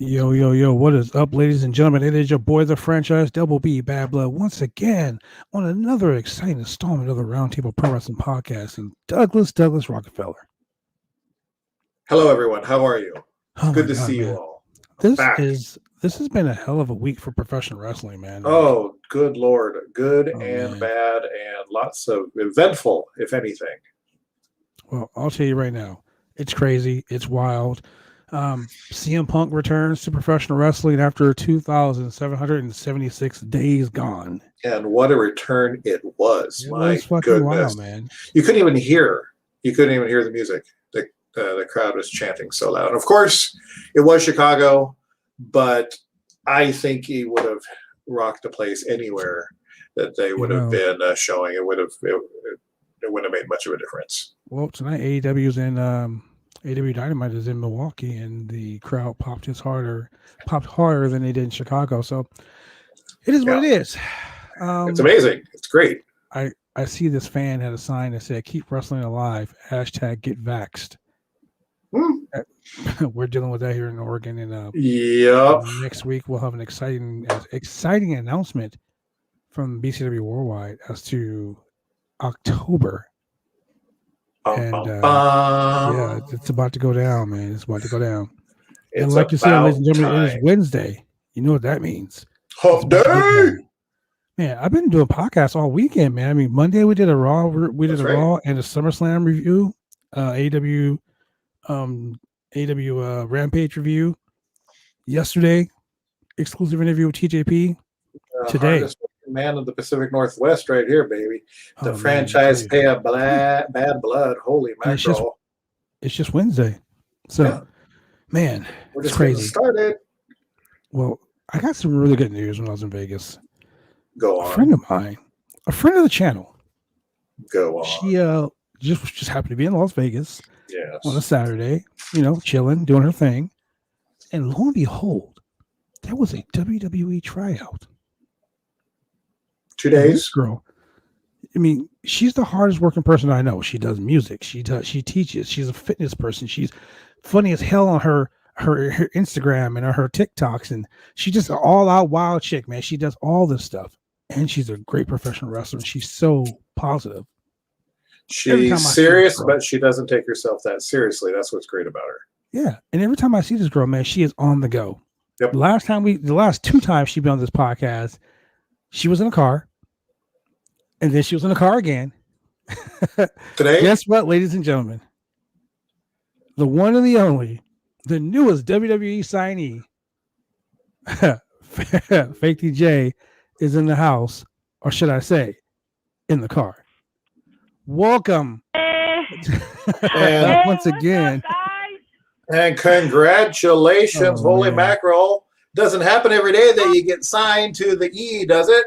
Yo, yo, yo, what is up, ladies and gentlemen? It is your boy, the franchise Double B Bad Blood, once again on another exciting installment of the Roundtable Pro Wrestling Podcast and Douglas Rockefeller. Hello, everyone. How are you? It's Oh good my to God, see man. you all. This has been a hell of a week for professional wrestling, man. Oh, good Lord. Good and man. bad and lots of eventful, if anything. Well, I'll tell you right now, it's crazy. It's wild. CM Punk returns to professional wrestling after 2,776 days gone. And what a return it was. It My was fucking goodness. wild, man. You couldn't even hear the music. The crowd was chanting so loud. And of course, it was Chicago, but I think he would have rocked the place anywhere that they would have been showing. It wouldn't have made much of a difference. Well, tonight AEW's in AEW Dynamite is in Milwaukee, and the crowd popped harder than they did in Chicago. So it is what it is. It's amazing. It's great. I see this fan had a sign that said "Keep wrestling alive." # Get vaxxed. We're dealing with that here in Oregon, and next week we'll have an exciting announcement from BCW Worldwide as to October. And yeah, it's about to go down, man. It's about to go down. And like you said, ladies and gentlemen, it is Wednesday. You know what that means. Hump day. Man, I've been doing podcasts all weekend, man. I mean, Monday we did a Raw, Raw and a SummerSlam review, AW Rampage review. Yesterday, exclusive interview with TJP. Today, man of the Pacific Northwest, right here, baby. The franchise pay a bad blood. Holy mackerel! It's just Wednesday, so man, we're just crazy. Started. Well, I got some really good news when I was in Vegas. Go on. A friend of mine, a friend of the channel. Go on. She just happened to be in Las Vegas. Yes. On a Saturday, chilling, doing her thing, and lo and behold, there was a WWE tryout. 2 days. This girl, I mean, she's the hardest working person I know. She does music. She teaches. She's a fitness person. She's funny as hell on her Instagram and her TikToks, and she's just an all out wild chick, man. She does all this stuff, and she's a great professional wrestler. She's so positive. She's serious, but she doesn't take herself that seriously. That's what's great about her. Yeah, and every time I see this girl, man, she is on the go. Yep. The last 2 times she's been on this podcast, she was in a car. And then she was in the car again. Today? Guess what, ladies and gentlemen? The one and the only, the newest WWE signee, Faithy J, is in the house, or should I say, in the car. Welcome. And once again. And congratulations, holy mackerel. Doesn't happen every day that you get signed to the E, does it?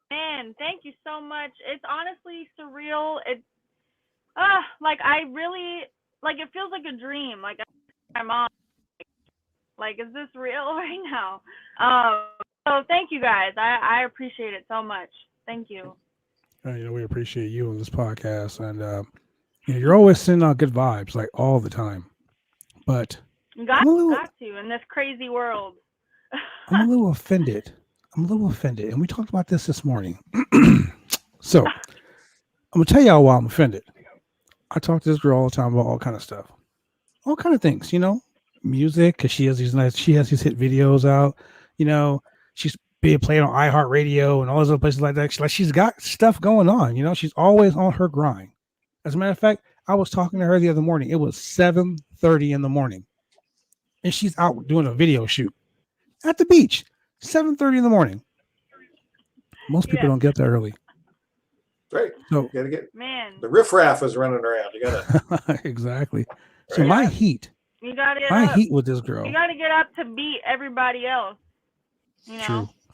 Man, thank you so much. It's honestly surreal. It's I really it feels like a dream. Like I'm on. Like, is this real right now? So thank you guys. I appreciate it so much. Thank you. We appreciate you on this podcast, and you're always sending out good vibes, like all the time. But you got to in this crazy world. I'm a little offended. And we talked about this morning. So I'm gonna tell y'all why I'm offended. I talk to this girl all the time about all kind of stuff, all kind of things, music, because she has these hit videos out. She's being played on iHeartRadio and all those other places like that. She's got stuff going on. She's always on her grind. As a matter of fact, I was talking to her the other morning. It was 7:30 in the morning, and she's out doing a video shoot at the beach. 7:30 in the morning. Most people don't get that early. Right. So you gotta get the riffraff is running around. You gotta exactly. Right. So my heat with this girl. You gotta get up to beat everybody else.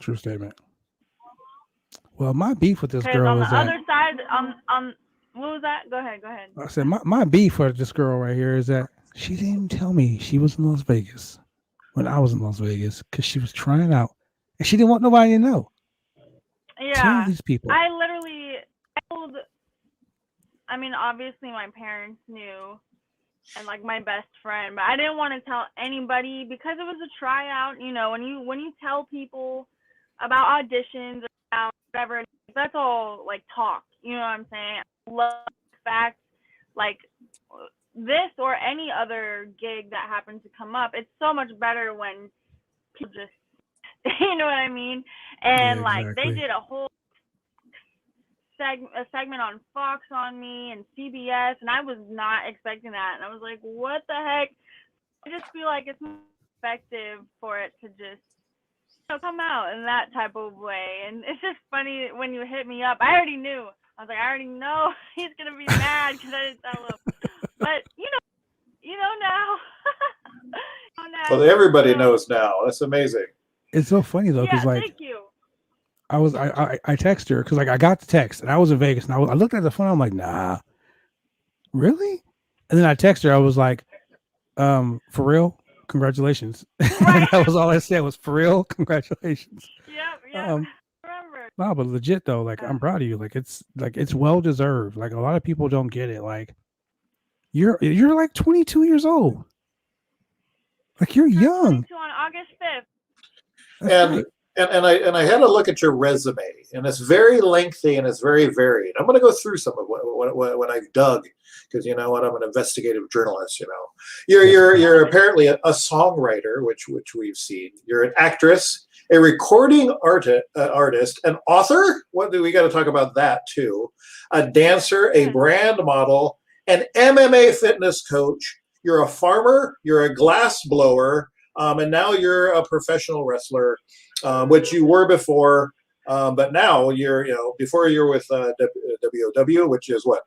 True statement. Well, my beef with this girl is on the other side, what was that? Go ahead. I said my beef with this girl right here is that she didn't even tell me she was in Las Vegas when I was in Las Vegas, because she was trying out and she didn't want nobody to know. Yeah. Tell these people. I literally told, obviously my parents knew, and like my best friend, but I didn't want to tell anybody because it was a tryout. You know, when you tell people about auditions or about whatever, that's all like talk. You know what I'm saying? I love the fact like this or any other gig that happens to come up. It's so much better when people just, you know what I mean? And Yeah, like they exactly. did a whole segment on Fox on me and CBS, and I was not expecting that. And I was like, what the heck? I just feel like it's more effective for it to just come out in that type of way. And it's just funny when you hit me up. I already knew. I was like, I already know he's gonna be mad because I didn't tell him. But you know now. You know Well, now. everybody So, knows now. That's amazing. It's so funny though, because yeah, like thank you. I text her because like I got the text and I was in Vegas and I looked at the phone. I'm like, nah, really? And then I text her. I was like, for real, congratulations. Right. That was all I said was for real, congratulations. Yep. Um, Remember. no, but legit though, like I'm proud of you. Like it's well deserved. Like a lot of people don't get it. Like you're like 22 years old. Like you're young. 22 on August 5th. That's And right. and I had a look at your resume, and it's very lengthy and it's very varied. I'm going to go through some of what I've dug, because you know what, I'm an investigative journalist. You know, you're apparently a songwriter, which we've seen. You're an actress, a recording artist, an author. What do we got to talk about that too? A dancer, a brand model, an MMA fitness coach. You're a farmer. You're a glass blower. And now you're a professional wrestler, which you were before. But now before you're with WOW, which is what?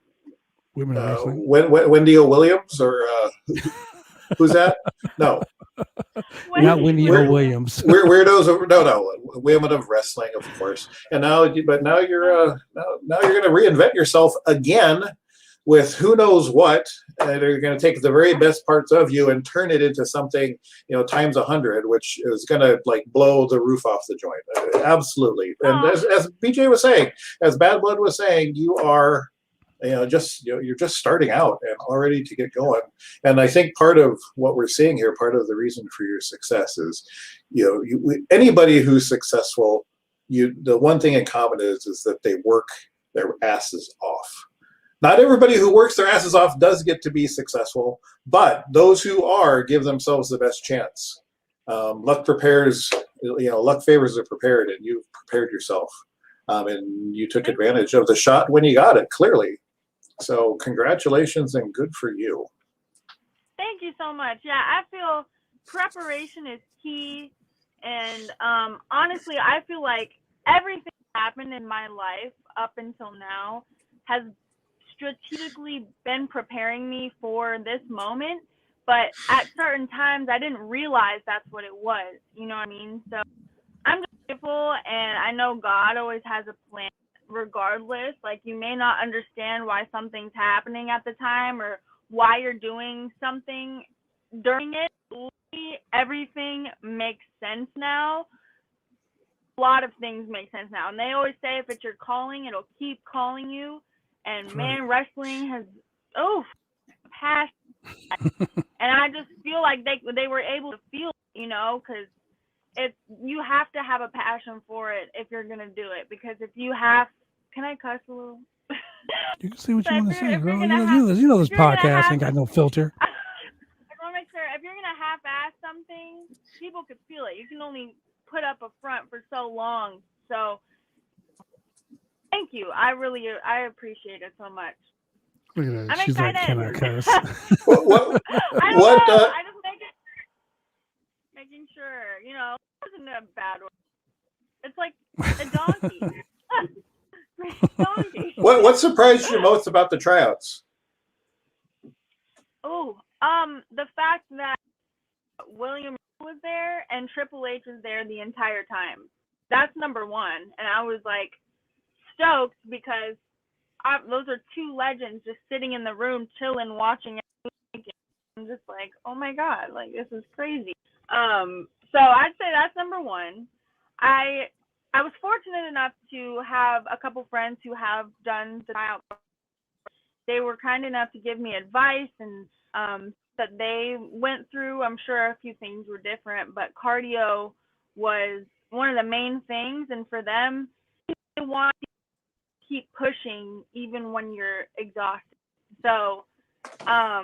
Women in wrestling. Wendy O. Williams or who's that? No. Not Wendy O. Williams. Weirdos. No. Women of wrestling, of course. And now you're going to reinvent yourself again with who knows what, and they're going to take the very best parts of you and turn it into something, times 100, which is going to like blow the roof off the joint. Absolutely. And as BJ was saying, as Bad Blood was saying, you are, you're just starting out and already to get going. And I think part of what we're seeing here, part of the reason for your success is, anybody who's successful, the one thing in common is that they work their asses off. Not everybody who works their asses off does get to be successful, but those who are give themselves the best chance. Luck favors the prepared, and you've prepared yourself, and you took advantage of the shot when you got it, clearly. So congratulations and good for you. Thank you so much. Yeah, I feel preparation is key, and honestly, I feel like everything that happened in my life up until now has strategically been preparing me for this moment, but at certain times I didn't realize that's what it was. You know what I mean? So I'm just grateful, and I know God always has a plan regardless. Like, you may not understand why something's happening at the time or why you're doing something during it. Everything makes sense now. A lot of things make sense now, and they always say if it's your calling, it'll keep calling you. And man, wrestling has passion, and I just feel like they were able to feel it, because you have to have a passion for it if you're gonna do it. Because if you have, can I cuss a little? You can say what you want to say, girl. You know this podcast ain't got no filter. I want to make sure if you're gonna half-ass something, people could feel it. You can only put up a front for so long. So thank you. I appreciate it so much. Look at that. I'm She's excited. like, can I cuss? I just making sure, it wasn't a bad word. It's like a donkey. Donkey. What surprised you most about the tryouts? The fact that William was there and Triple H was there the entire time. That's number one. And I was like stoked because those are two legends just sitting in the room chilling, watching it. I'm just like, oh my God, like this is crazy. So I'd say that's number one. I was fortunate enough to have a couple friends who have done the tryout. They were kind enough to give me advice and that they went through. I'm sure a few things were different, but cardio was one of the main things. And for them, they want to keep pushing even when you're exhausted. So, I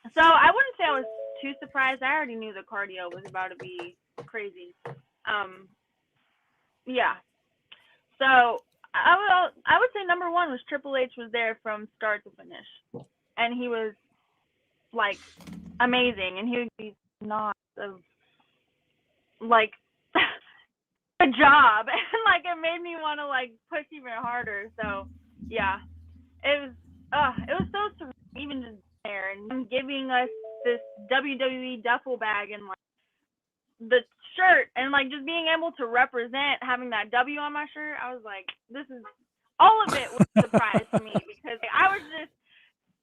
wouldn't say I was too surprised. I already knew the cardio was about to be crazy. Yeah. So I would say number one was Triple H was there from start to finish, and he was like amazing, and he would be not of like good job, and like it made me want to like push even harder. So yeah, it was so surreal, even just there and giving us this WWE duffel bag and like the shirt and like just being able to represent having that W on my shirt. I was like, this is all of it was a surprise to me because like, I was just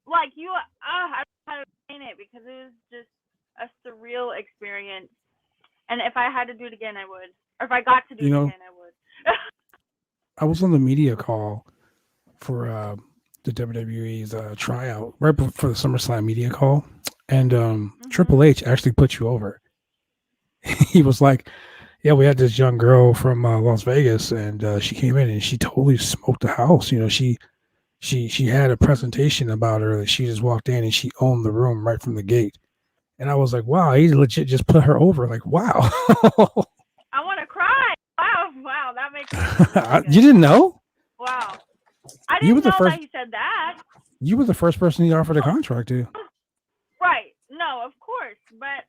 like I don't know how to explain it because it was just a surreal experience. And if I had to do it again, I would. Or if I got to do it again, I would. I was on the media call for the WWE's tryout right before the SummerSlam media call, and Triple H actually put you over. He was like, "Yeah, we had this young girl from Las Vegas, and she came in and she totally smoked the house. You know, she had a presentation about her that she just walked in and she owned the room right from the gate." And I was like, "Wow, he legit just put her over." Like, wow. I want to cry. Wow, that makes me really You didn't know? Wow, I didn't know that he said that. You were the first person he offered a contract to. Right. No, of course, but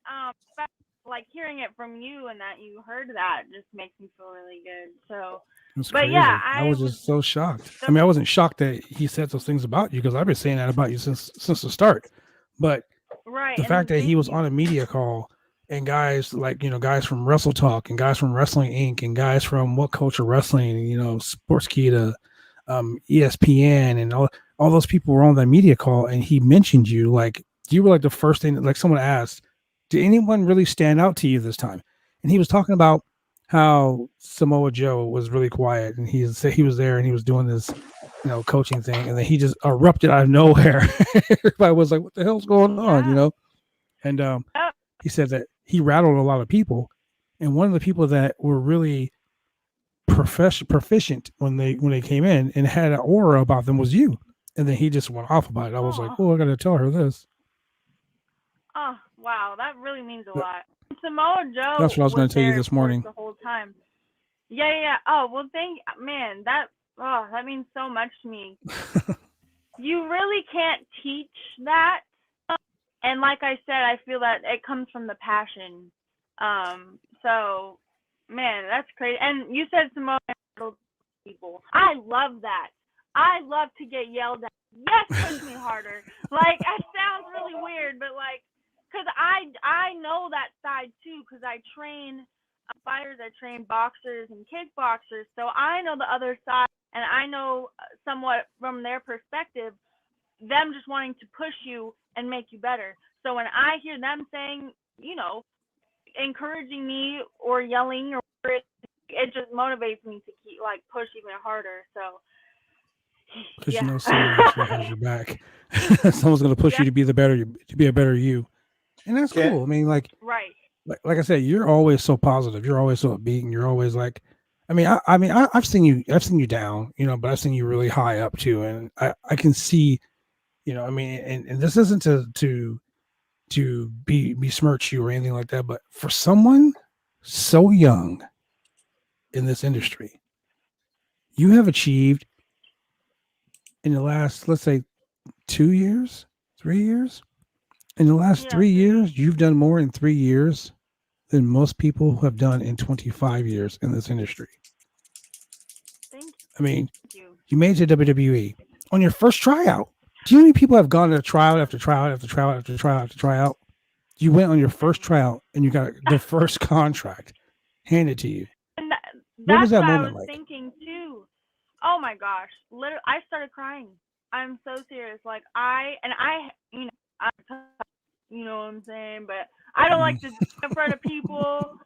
like hearing it from you and that you heard that just makes me feel really good. So, but crazy. yeah, I was just so shocked. I mean, I wasn't shocked that he said those things about you because I've been saying that about you since the start. But the fact that he was on a media call and guys like, you know, guys from Wrestle Talk and guys from Wrestling Inc. and guys from What Culture Wrestling, you know, Sportskeeda, ESPN, and all those people were on that media call, and he mentioned you. Like, you were like the first thing, like someone asked, did anyone really stand out to you this time? And he was talking about how Samoa Joe was really quiet, and he said he was there and he was doing this, you know, coaching thing, and then he just erupted out of nowhere. Everybody was like, "What the hell's going on?" You know. And he said that he rattled a lot of people, and one of the people that were really proficient when they came in and had an aura about them was you. And then he just went off about it. I was like, "Oh, I got to tell her this." Oh, wow, that really means a lot. Samoa Joe. That's what I was going to tell you this morning. The whole time. Yeah. Oh, well, man, that means so much to me. You really can't teach that. And like I said, I feel that it comes from the passion. So, man, that's crazy. And you said Samoa people. I love that. I love to get yelled at. Yes, push me harder. Like, it sounds really weird, but like, because I know that side too, because I train fighters, I train boxers and kickboxers, so I know the other side, and I know somewhat from their perspective, them just wanting to push you and make you better. So when I hear them saying, you know, encouraging me or yelling or whatever, it just motivates me to keep like push even harder. So because you know someone actually has your back. Someone's going to push you to be a better you. And that's cool. I mean, like, right. Like I said, you're always so positive. You're always so upbeat, and you're always like, I've seen you down, you know, but I've seen you really high up too, and I can see, you know, I mean, and this isn't to besmirch you or anything like that, but for someone so young in this industry, you have achieved in the last, let's say, 2 years, 3 years. In the last 3 years, you've done more in 3 years than most people have done in 25 years in this industry. I mean, you made it to WWE on your first tryout. Do you know how many people have gone to tryout after tryout after tryout after tryout after tryout? You went on your first tryout and you got the first contract handed to you. And what was that what moment I was like? thinking too. Oh my gosh, literally, I started crying. I'm so serious. Like you know what I'm saying, but I don't like to in front of people,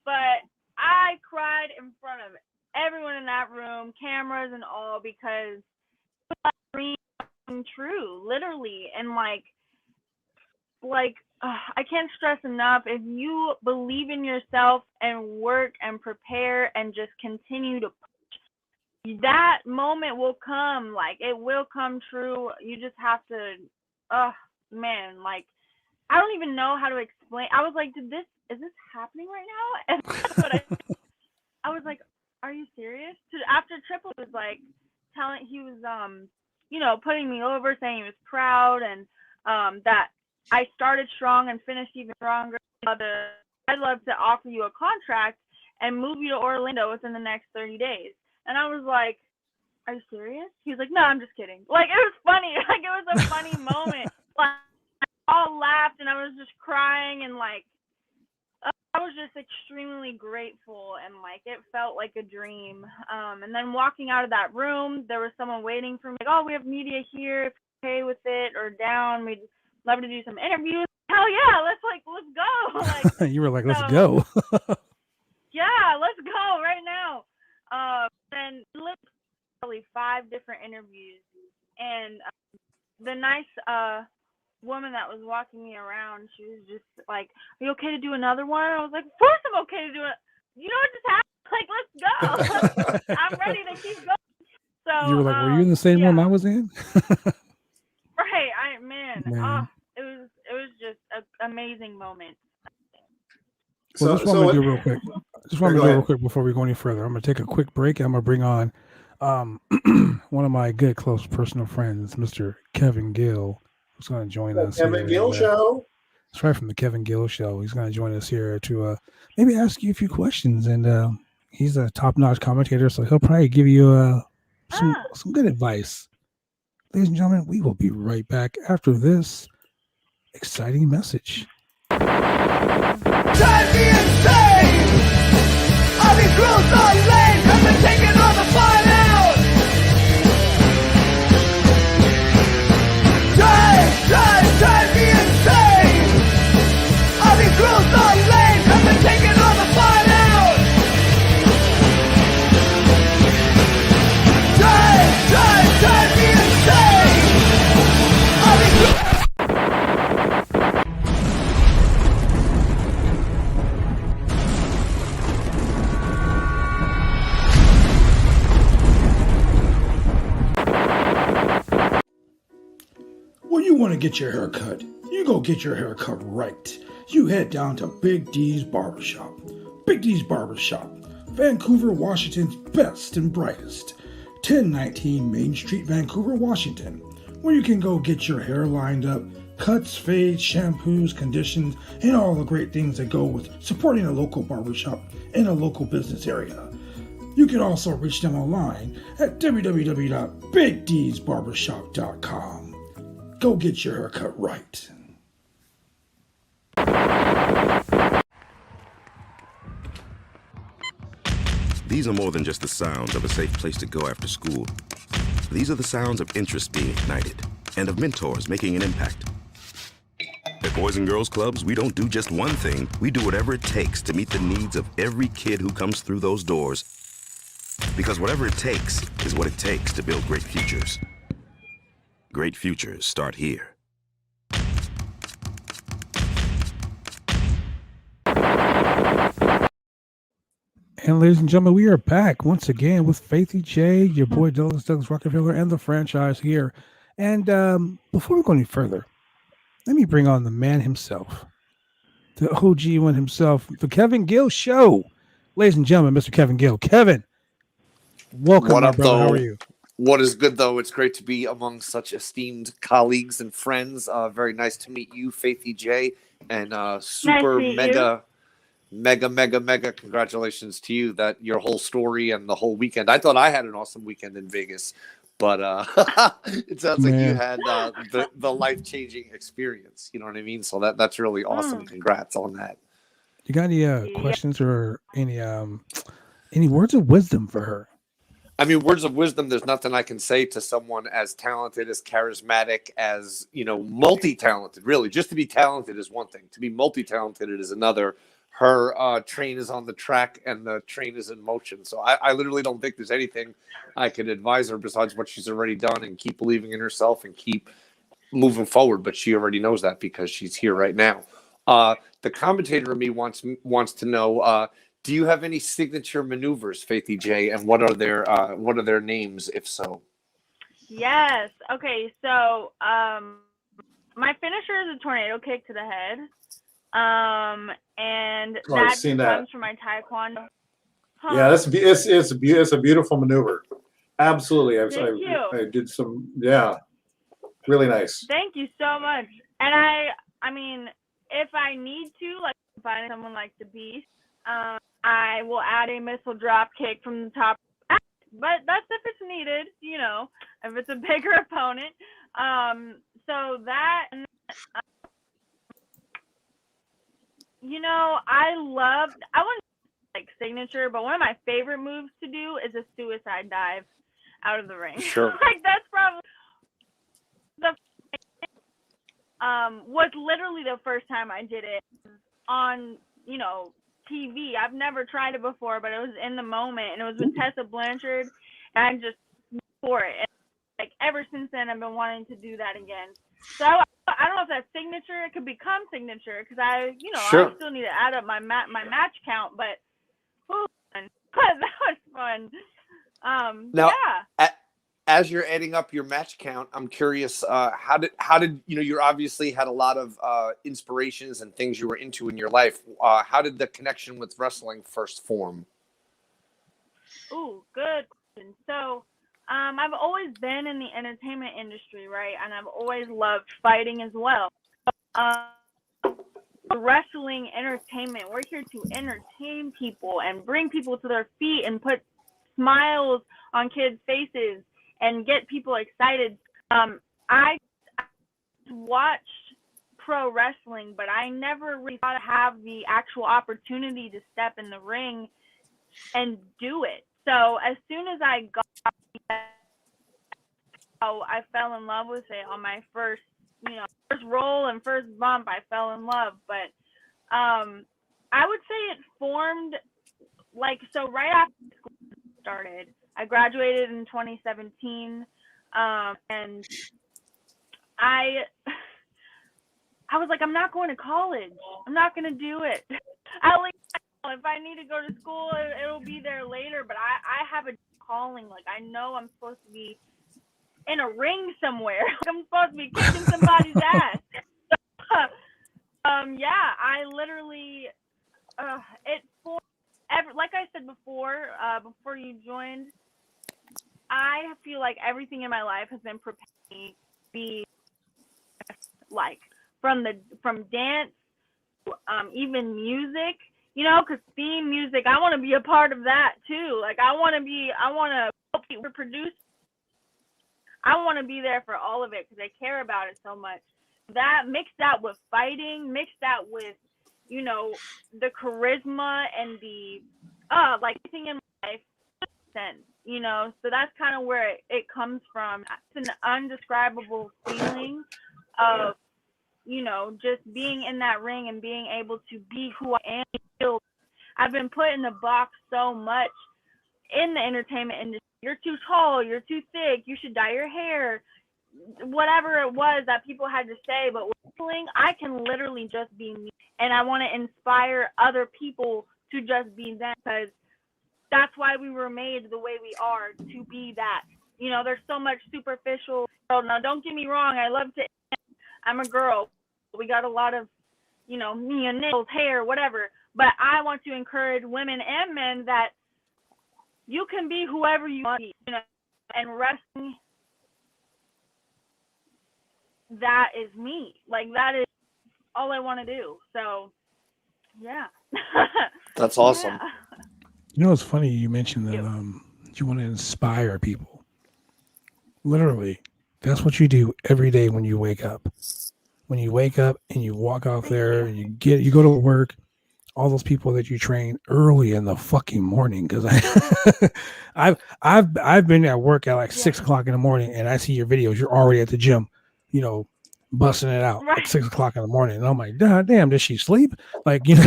but I cried in front of everyone in that room, cameras and all, because it was a dream come true, literally. And like, like, I can't stress enough, if you believe in yourself and work and prepare and just continue to push, that moment will come. Like, it will come true. You just have to, man, like, I don't even know how to explain. I was like, is this happening right now? And that's what I was like, are you serious? After Triple was like he was putting me over, saying he was proud, and that I started strong and finished even stronger. I'd love to offer you a contract and move you to Orlando within the next 30 days. And I was like, are you serious? He was like, no, I'm just kidding. Like, it was funny. Like, it was a funny moment. Like, all laughed and I was just crying, and like I was just extremely grateful, and like it felt like a dream. And then walking out of that room, there was someone waiting for me, like, oh, we have media here, if you're okay with it or down, we'd love to do some interviews. Hell yeah, let's go. Like, you were like, let's go. Yeah, let's go right now. And literally 5 different interviews, and the nice woman that was walking me around, she was just like, are you okay to do another one? I was like, of course I'm okay to do it. You know what just happened? Like, let's go. I'm ready to keep going. So you were like, were you in the same room I was in? Right. It was just an amazing moment. Well, just want to do real quick. Just want to do real quick before we go any further. I'm going to take a quick break. I'm going to bring on one of my good, close personal friends, Mr. Kevin Gill, who's going to join us. Kevin Gill Show. That's right, from the Kevin Gill Show. He's going to join us here to maybe ask you a few questions. And he's a top-notch commentator, so he'll probably give you some good advice. Ladies and gentlemen, we will be right back after this exciting message. Drive me insane! All these rules are lame, have been taking all the fun out! Drive me insane! All these rules are lame, have been taking all the fun out! Drive me insane! All these rules... You want to get your hair cut, you go get your hair cut right. You head down to Big D's Barbershop. Big D's Barbershop, Vancouver, Washington's best and brightest. 1019 Main Street, Vancouver, Washington, where you can go get your hair lined up, cuts, fades, shampoos, conditions, and all the great things that go with supporting a local barbershop in a local business area. You can also reach them online at www.bigdsbarbershop.com. Go get your haircut right. These are more than just the sounds of a safe place to go after school. These are the sounds of interest being ignited and of mentors making an impact. At Boys and Girls Clubs, we don't do just one thing. We do whatever it takes to meet the needs of every kid who comes through those doors. Because whatever it takes is what it takes to build great futures. Great futures start here. And ladies and gentlemen, we are back once again with Faithy J, your boy Douglas Rockefeller, and the franchise here. And before we go any further, let me bring on the man himself, the OG one himself, the Kevin Gill Show. Ladies and gentlemen, Mr. Kevin Gill. Kevin, welcome, what my up, brother. though? How are you? What is good, though? It's great to be among such esteemed colleagues and friends. Very nice to meet you, Faithy J, and super mega congratulations to you that your whole story and the whole weekend. I thought I had an awesome weekend in Vegas, but it sounds like you had the life-changing experience. You know what I mean? So that's really awesome. Congrats on that. You got any questions or any words of wisdom for her? I mean, words of wisdom, there's nothing I can say to someone as talented, as charismatic, as, multi-talented, really. Just to be talented is one thing. To be multi-talented is another. Her train is on the track and the train is in motion. So I literally don't think there's anything I could advise her besides what she's already done, and keep believing in herself and keep moving forward, but she already knows that because she's here right now. The commentator in me wants to know, do you have any signature maneuvers, Faithy J, and what are their names, if so? Yes. Okay. So, my finisher is a tornado kick to the head. And Oh, I've that seen just that. comes from my taekwondo. Yeah, it's a beautiful maneuver. Absolutely. Thank you. I did some, yeah, really nice. Thank you so much. And I mean, if I need to, like, find someone like the Beast, I will add a missile drop kick from the top. But that's if it's needed, you know, if it's a bigger opponent. So that, you know, I wouldn't like signature, but one of my favorite moves to do is a suicide dive out of the ring. Sure. Like, that's probably was literally the first time I did it on, you know, TV. I've never tried it before, but it was in the moment, and it was with Tessa Blanchard, and I just for it. And, like, ever since then, I've been wanting to do that again. So I don't know if that's signature. It could become signature because I still need to add up my match count, but that was fun. Now, yeah. As you're adding up your match count, I'm curious, how did you obviously had a lot of inspirations and things you were into in your life. How did the connection with wrestling first form? Ooh, good question. So, I've always been in the entertainment industry, right? And I've always loved fighting as well. Wrestling entertainment, we're here to entertain people and bring people to their feet and put smiles on kids' faces and get people excited. I watched pro wrestling, but I never really thought to have the actual opportunity to step in the ring and do it. So as soon as I got I fell in love with it on my first role and first bump. I fell in love, but I would say it formed right after school started. I graduated in 2017, and I was like, I'm not going to college. I'm not going to do it. At least if I need to go to school, it'll be there later. But I have a calling. Like, I know I'm supposed to be in a ring somewhere. I'm supposed to be kicking somebody's ass. Yeah, I literally, like I said before you joined, I feel like everything in my life has been prepared me to be like from dance, even music, because theme music, I want to be a part of that too. Like, I want to help people produce. I want to be there for all of it because I care about it so much. That mixed that with fighting, mixed that with, the charisma and the everything in my life sense, so that's kind of where it comes from. It's an undescribable feeling of, just being in that ring and being able to be who I am. I've been put in the box so much in the entertainment industry. You're too tall, you're too thick, you should dye your hair, whatever it was that people had to say. But with wrestling, I can literally just be me, and I want to inspire other people to just be them, because that's why we were made the way we are, to be that. There's so much superficial. Now, don't get me wrong, I love to. I'm a girl. We got a lot of, nails, hair, whatever. But I want to encourage women and men that you can be whoever you want to be, and wrestling, that is me. Like, that is all I want to do. So, yeah. That's awesome. Yeah. It's funny you mentioned that you want to inspire people. Literally, that's what you do every day when you wake up. When you wake up and you walk out there and you go to work, all those people that you train early in the fucking morning, because I've been at work at 6 o'clock in the morning, and I see your videos. You're already at the gym, busting it out at 6 o'clock in the morning, and I'm like, God damn, does she sleep? Like, Then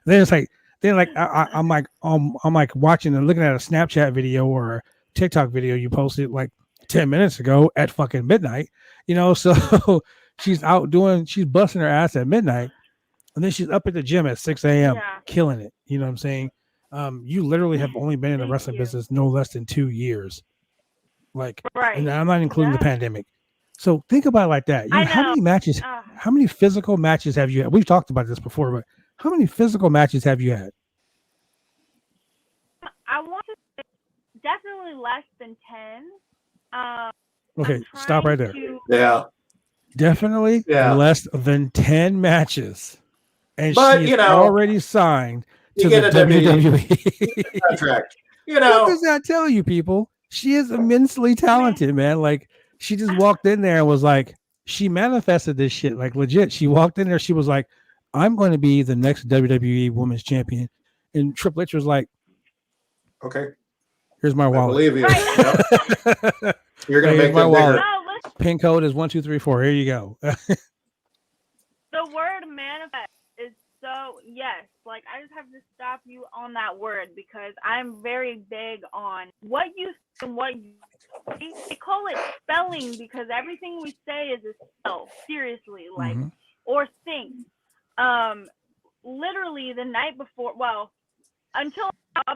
it's like, I'm like watching and looking at a Snapchat video or a TikTok video you posted. Like, 10 minutes ago at fucking midnight, so she's she's busting her ass at midnight, and then she's up at the gym at 6 a.m. Yeah. killing it. You know what I'm saying? You literally have only been in the Thank wrestling you. business no less than 2 years. Like, Right. and I'm not including the Yeah. pandemic. So think about it like that. I How know. many matches, how many physical matches have you had? We've talked about this before, but how many physical matches have you had? I want to say definitely less than 10. Okay, I'm stop right there. trying to- Yeah. Definitely Yeah. less than 10 matches. And But, she is already signed to you the get a WWE contract. What does that tell you, people? She is immensely talented, man. Like, she just walked in there and was like, she manifested this shit. Like, legit. She walked in there. She was like, I'm going to be the next WWE Women's Champion. And Triple H was like, okay, here's my I wallet. believe you. Yep. You're going to make my them wallet. bigger. No, listen, Pin code is 1234. Here you go. the word manifest is so, yes. Like, I just have to stop you on that word because I'm very big on what you say and what you say. They call it spelling because everything we say is a spell, seriously, like, or think. Literally the night before, well, until I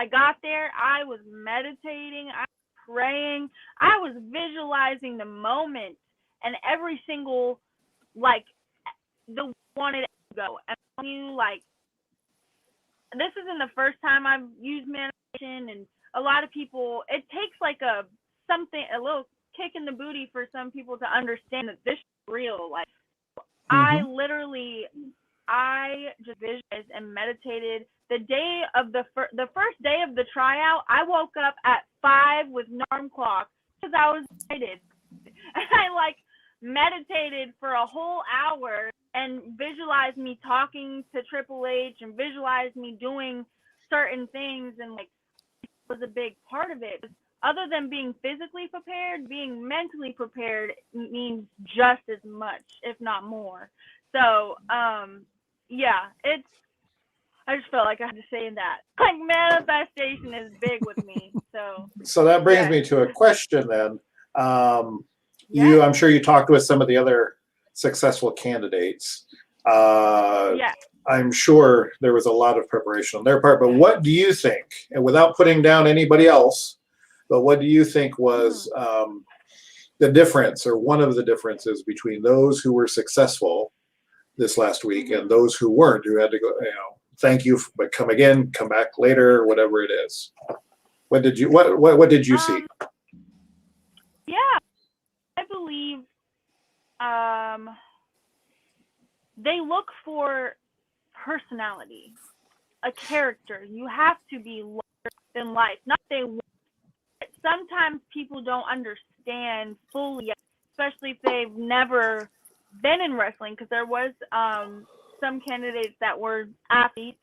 got there, I was meditating, I was praying, I was visualizing the moment and every single, like, the wanted to go. And you, like, this isn't the first time I've used manifestation, and a lot of people, it takes like a little kick in the booty for some people to understand that this is real. Like, I just visualized and meditated. The day of the first day of the tryout, I woke up at 5 with an alarm clock because I was excited. And I like meditated for a whole hour and visualized me talking to Triple H and visualized me doing certain things, and like it was a big part of it. Other than being physically prepared, being mentally prepared means just as much, if not more. So, yeah, I just felt like I had to say that. Like, manifestation is big with me. So that brings me to a question then. Yes. I'm sure you talked with some of the other successful candidates. Yeah. I'm sure there was a lot of preparation on their part, but what do you think, and without putting down anybody else, but what do you think was the difference, or one of the differences between those who were successful this last week and those who weren't, who had to go, thank you, but come again, come back later, whatever it is? What did you see? Yeah, I believe they look for personality, a character. You have to be larger than life. Not they want it. Sometimes people don't understand fully, especially if they've never been in wrestling, because there was some candidates that were athletes,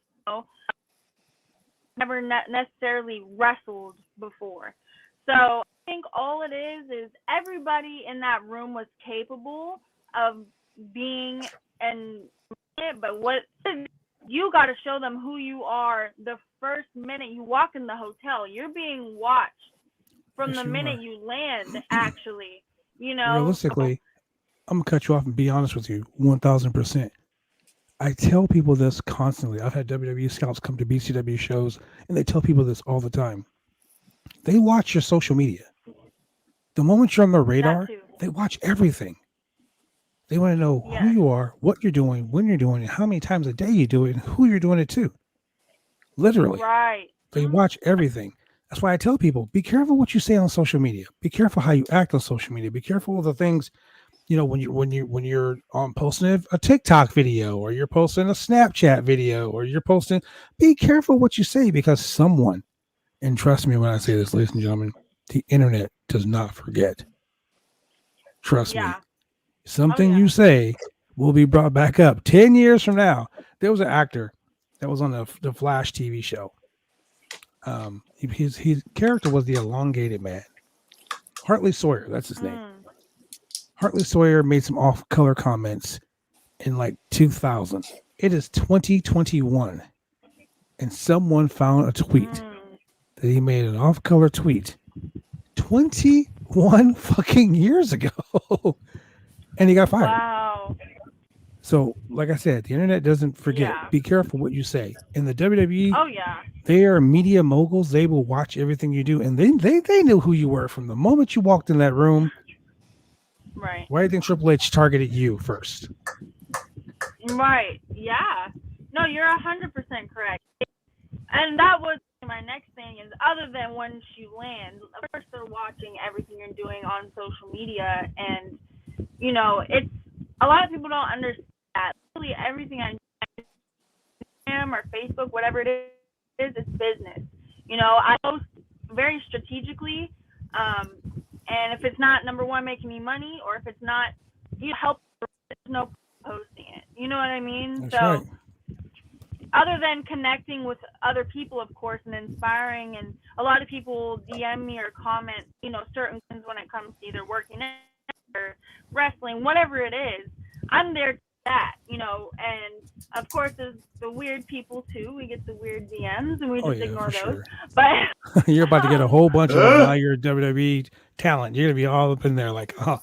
never necessarily wrestled before. So I think all it is everybody in that room was capable of being but what you got to show them who you are the first minute you walk in the hotel. You're being watched from the minute you land, actually. Realistically, I'm gonna cut you off and be honest with you, 1,000%. I tell people this constantly. I've had WWE scouts come to BCW shows, and they tell people this all the time. They watch your social media. The moment you're on the radar, they watch everything. They want to know who you are, what you're doing, when you're doing it, how many times a day you do it, and who you're doing it to. Literally. Right. They watch everything. That's why I tell people, be careful what you say on social media. Be careful how you act on social media. Be careful of the things, when you're posting a TikTok video, or you're posting a Snapchat video, or you're posting. Be careful what you say, because someone, and trust me when I say this, ladies and gentlemen, the internet does not forget. Trust me. Something you say will be brought back up 10 years from now. There was an actor that was on the Flash TV show. His character was the elongated man. Hartley Sawyer, that's his name. Hartley Sawyer made some off-color comments in like 2000. It is 2021, and someone found a tweet that he made an off-color tweet 21 fucking years ago. And he got fired. Wow. So, like I said, the internet doesn't forget. Yeah. Be careful what you say. In the WWE, Oh yeah. they are media moguls. They will watch everything you do. And they knew who you were from the moment you walked in that room. Right. Why do you think Triple H targeted you first? Right. Yeah. No, you're 100% correct. And that was my next thing is other than once you land, of course they're watching everything you're doing on social media, and you know it's a lot of people don't understand that really everything on Instagram or Facebook, whatever it is, it's business. You know, I post very strategically, and if it's not number one making me money, or if it's not help, there's no posting it. You know what I mean? That's so. right. Other than connecting with other people, of course, and inspiring, and a lot of people DM me or comment, you know, certain things when it comes to either working out or wrestling, whatever it is, I'm there to that, you know, and of course there's the weird people too. We get the weird DMs and we just ignore those. Sure. But You're about to get a whole bunch of them. Now you're a WWE talent. You're going to be all up in there like, oh,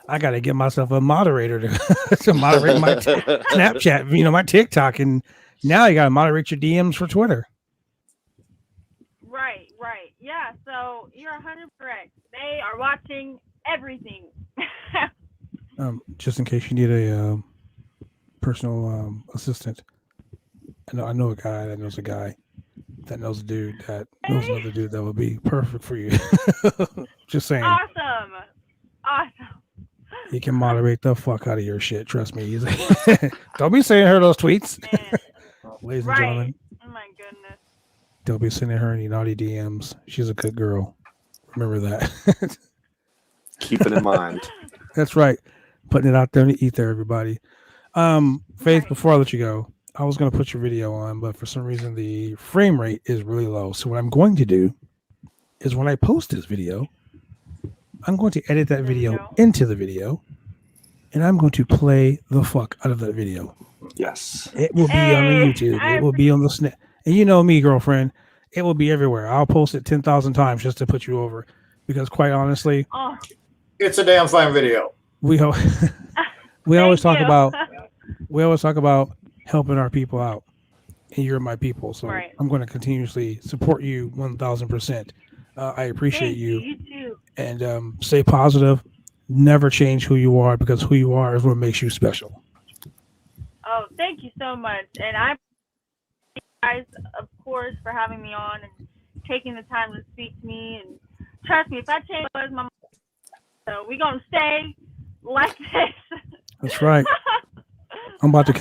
I got to get myself a moderator to moderate my Snapchat, you know, my TikTok, and now you got to moderate your DMs for Twitter. Right. Yeah, so you're 100% correct. They are watching everything. Just in case you need a personal assistant. I know a guy that knows a guy that knows a dude that knows another dude that would be perfect for you. Just saying. Awesome. He can moderate the fuck out of your shit. Trust me. He's like, don't be saying her those tweets. Ladies and gentlemen. Oh my goodness. Don't be sending her any naughty DMs. She's a good girl. Remember that. Keep it in mind. That's right. Putting it out there in the ether, everybody. Faith, before I let you go, I was going to put your video on, but for some reason the frame rate is really low. So what I'm going to do is when I post this video, I'm going to edit that video into the video, and I'm going to play the fuck out of that video. Yes. It will be on the YouTube. It will be on the Snap. And you know me, girlfriend. It will be everywhere. I'll post it 10,000 times just to put you over. Because quite honestly, it's a damn fine video. we always talk about helping our people out. And you're my people. So I'm going to continuously support you 1,000%. I appreciate you. You too. And stay positive. Never change who you are, because who you are is what makes you special. Oh, thank you so much. And I thank you guys, of course, for having me on and taking the time to speak to me. And trust me, if I change, my mom, so we're going to stay like this. That's right. I'm about to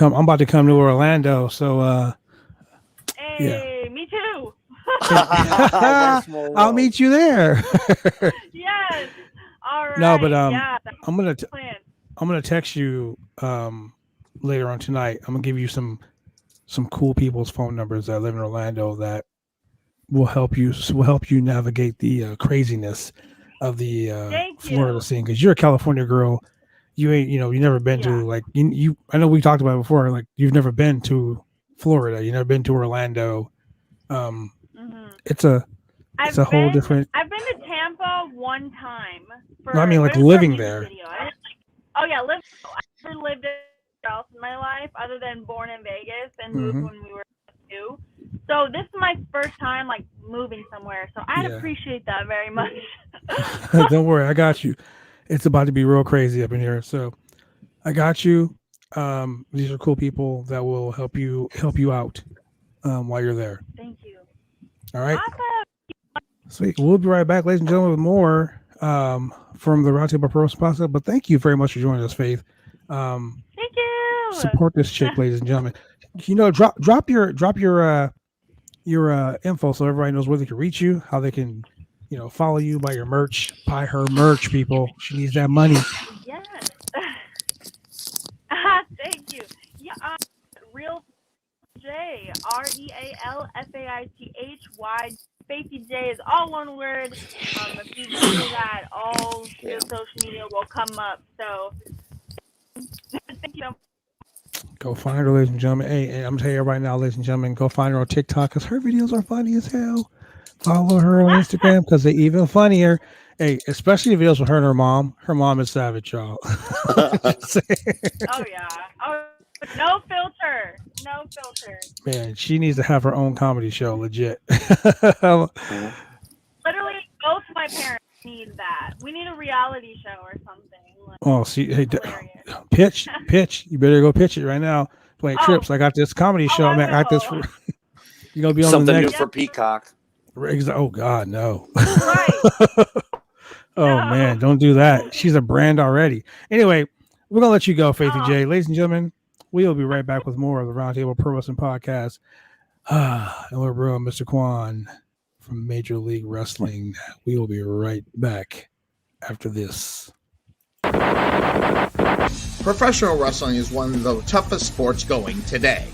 come to Orlando. So, hey, me too. I'll meet you there. Yes. All right. No, but I'm gonna text you later on tonight. I'm gonna give you some cool people's phone numbers that live in Orlando that will help you navigate the craziness of the Florida scene, because you're a California girl. You ain't, you never been to, like, you I know we talked about it before, like, you've never been to Florida, you've never been to Orlando. It's a whole different. I've been to Tampa one time. No, I mean, like, living there. I never lived anywhere else in my life other than born in Vegas and moved when we were 2. So this is my first time, like, moving somewhere. So I'd appreciate that very much. Don't worry, I got you. It's about to be real crazy up in here. So I got you. These are cool people that will help you out while you're there. Thank you. All right. Awesome. Sweet. We'll be right back, ladies and gentlemen, with more from the Roundtable Pro Sponsor. But thank you very much for joining us, Faith. Thank you. Support this chick, ladies and gentlemen. Drop your info so everybody knows where they can reach you, how they can, follow you, buy your merch, buy her merch, people. She needs that money. Yes. Thank you. Yeah. Real J, RealFaithy. Faithy J is all one word. If you do that, all your social media will come up. So thank you. Go find her, ladies and gentlemen. Hey, I'm gonna tell you right now, ladies and gentlemen, go find her on TikTok, because her videos are funny as hell. follow her on Instagram because they're even funnier. Hey, especially the videos with her and her mom. Her mom is savage, y'all. Just saying. Oh yeah. Oh, no filter. No filter. Man, she needs to have her own comedy show, legit. Literally, both my parents need that. We need a reality show or something. Like, Oh, see, hey, hilarious. pitch. You better go pitch it right now. Play trips. I got this comedy show. I I got this. will. You're gonna be on Something the new next. for Peacock. Oh God, no. Right. Oh No. man, don't do that. She's a brand already. Anyway, we're gonna let you go, Faithy Oh. J. Ladies and gentlemen, we will be right back with more of the Roundtable Pro Wrestling Podcast. And we're bro, Mr. Kwon from Major League Wrestling. We will be right back after this. Professional wrestling is one of the toughest sports going today.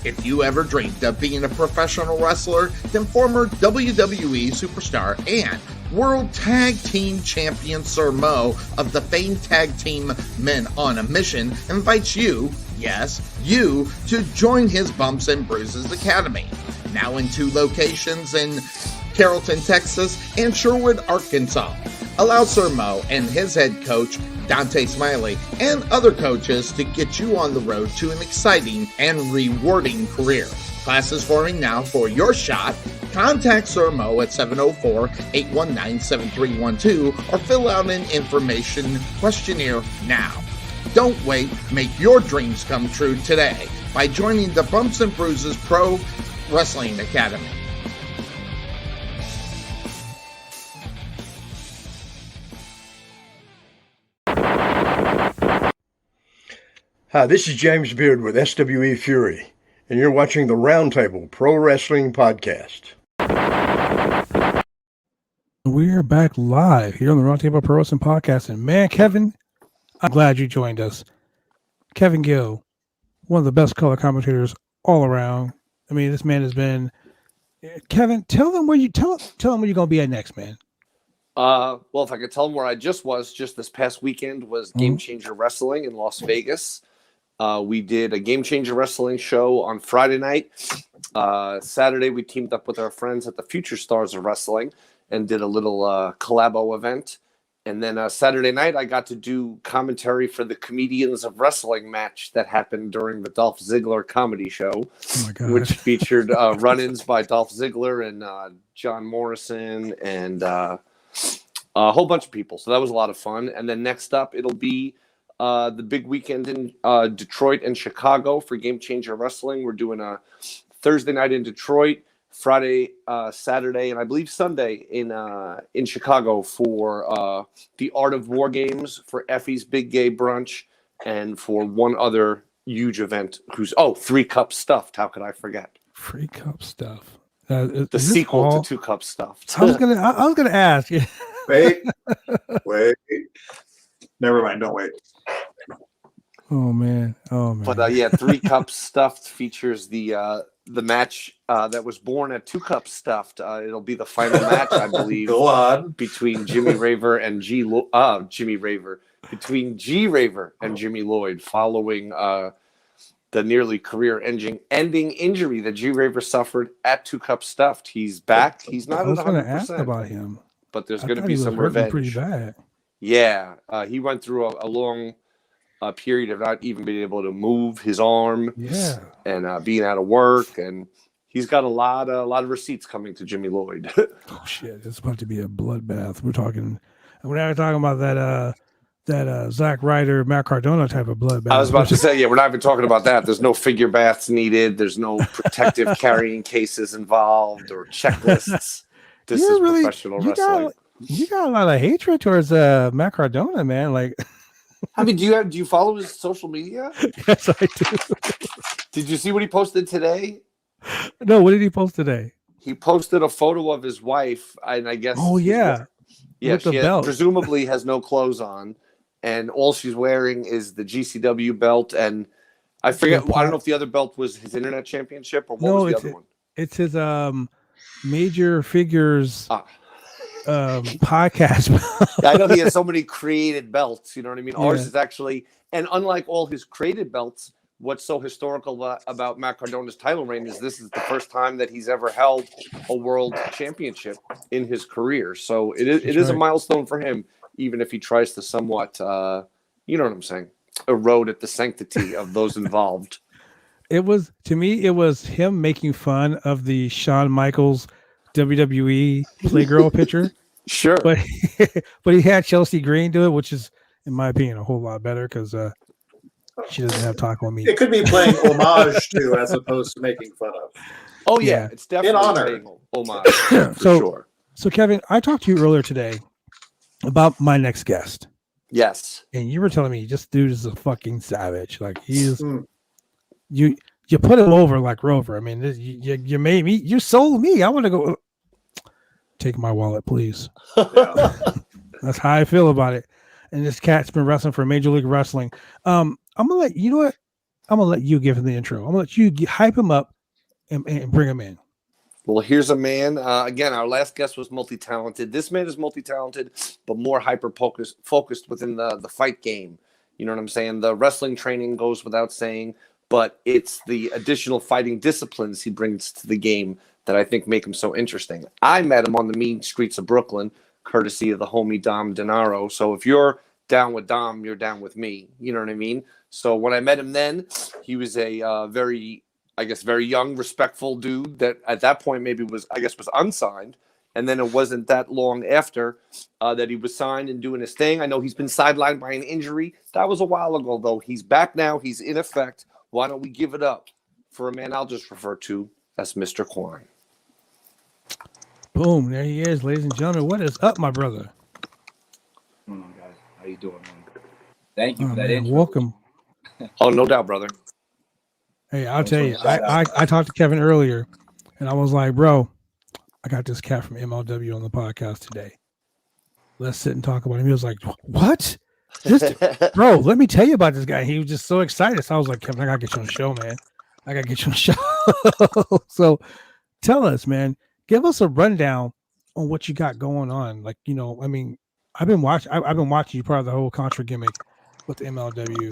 If you ever dreamed of being a professional wrestler, then former WWE superstar and World Tag Team Champion Sir Mo of the famed tag team Men on a Mission invites you, yes, you, to join his Bumps and Bruises Academy. Now in 2 locations in Carrollton, Texas and Sherwood, Arkansas. Allow Sir Mo and his head coach, Dante Smiley, and other coaches to get you on the road to an exciting and rewarding career. Classes forming now for your shot. Contact Sir Mo at 704-819-7312 or fill out an information questionnaire now. Don't wait, make your dreams come true today by joining the Bumps and Bruises Pro Wrestling Academy. Hi, this is James Beard with SWE Fury, and you're watching the Roundtable Pro Wrestling Podcast. We're back live here on the Roundtable Pro Wrestling Podcast. And man, Kevin, I'm glad you joined us. Kevin Gill, one of the best color commentators all around. I mean, this man has been. Kevin, tell them where tell them where you're gonna be at next, man. Well, if I could tell them where I was just this past weekend was Game Changer Wrestling in Las Vegas. We did a Game Changer Wrestling show on Friday night. Saturday, we teamed up with our friends at the Future Stars of Wrestling and did a little collabo event. And then Saturday night, I got to do commentary for the Comedians of Wrestling match that happened during the Dolph Ziggler comedy show, which featured run-ins by Dolph Ziggler and John Morrison and a whole bunch of people. So that was a lot of fun. And then next up, it'll be the big weekend in Detroit and Chicago for Game Changer Wrestling. We're doing a Thursday night in Detroit, Friday, Saturday, and I believe Sunday in Chicago for the Art of War Games, for Effie's Big Gay Brunch, and for one other huge event. 3 Cup Stuffed. How could I forget? 3 Cup Stuff. The sequel to 2 Cup Stuffed. I was gonna ask. Wait. Never mind. Don't wait. Oh man. But yeah, 3 Cup Stuffed features the match that was born at 2 Cup Stuffed. It'll be the final match, I believe. Go on. Between Jimmy Raver and G Raver and Jimmy Lloyd, following the nearly career-ending injury that G Raver suffered at 2 Cup Stuffed. He's back. He's not I was at going 100%. to ask about him, but there's going to be some revenge. Pretty bad. Yeah, he went through a long period of not even being able to move his arm. Yeah, and being out of work, and he's got a lot of receipts coming to Jimmy Lloyd. Oh shit, it's about to be a bloodbath. We're not talking about that Zack Ryder, Matt Cardona type of bloodbath. I was about to say, yeah, we're not even talking about that. There's no figure baths needed. There's no protective carrying cases involved or checklists. This is professional wrestling. You got a lot of hatred towards Matt Cardona, man. Like, I mean, do you follow his social media? Yes, I do. Did you see what he posted today? No, what did he post today? He posted a photo of his wife, and I guess. Oh yeah, with the belt. Presumably has no clothes on, and all she's wearing is the GCW belt. And I forget. I don't know if the other belt was his internet championship or what was the other one. It's his Major Figures. Podcast. I know he has so many created belts, you know what I mean? Ours is actually, and unlike all his created belts, what's so historical about Matt Cardona's title reign is this is the first time that he's ever held a world championship in his career. So it is a milestone for him, even if he tries to somewhat, you know what I'm saying, erode at the sanctity of those involved. It was, to me, it was him making fun of the Shawn Michaels WWE Playgirl picture. Sure. But he had Chelsea Green do it, which is, in my opinion, a whole lot better because she doesn't have taco meat. It could be playing homage to as opposed to making fun of. Oh, yeah. It's definitely in honor. paying homage, for sure. So, Kevin, I talked to you earlier today about my next guest. Yes. And you were telling me this dude is a fucking savage. Like, he's... You put him over like Rover. I mean, you made me. You sold me. I want to go. Take my wallet, please. Yeah. That's how I feel about it. And this cat's been wrestling for Major League Wrestling. I'm gonna let you know what. I'm gonna let you give him the intro. I'm gonna let you hype him up and bring him in. Well, here's a man. Again, our last guest was multi-talented. This man is multi-talented, but more hyper-focused within the fight game. You know what I'm saying? The wrestling training goes without saying. But it's the additional fighting disciplines he brings to the game that I think make him so interesting. I met him on the mean streets of Brooklyn, courtesy of the homie Dom Denaro. So if you're down with Dom, you're down with me. You know what I mean? So when I met him then, he was a very young, respectful dude that at that point maybe was unsigned. And then it wasn't that long after that he was signed and doing his thing. I know he's been sidelined by an injury. That was a while ago, though. He's back now. He's in effect. Why don't we give it up for a man I'll just refer to as Mr. Kwon? Boom, there he is, ladies and gentlemen. What is up, my brother? Guys, how you doing, man? Thank you for that intro. Welcome. Oh, no doubt, brother. Hey, I'll tell you, I talked to Kevin earlier, and I was like, bro, I got this cat from MLW on the podcast today. Let's sit and talk about him. He was like, what? Bro, let me tell you about this guy. He was just so excited. So I was like, Kevin, I gotta get you on the show, man. I gotta get you on the show. So tell us, man, give us a rundown on what you got going on. Like, you know, I mean, I've been watching you part of the whole Contra gimmick with the MLW.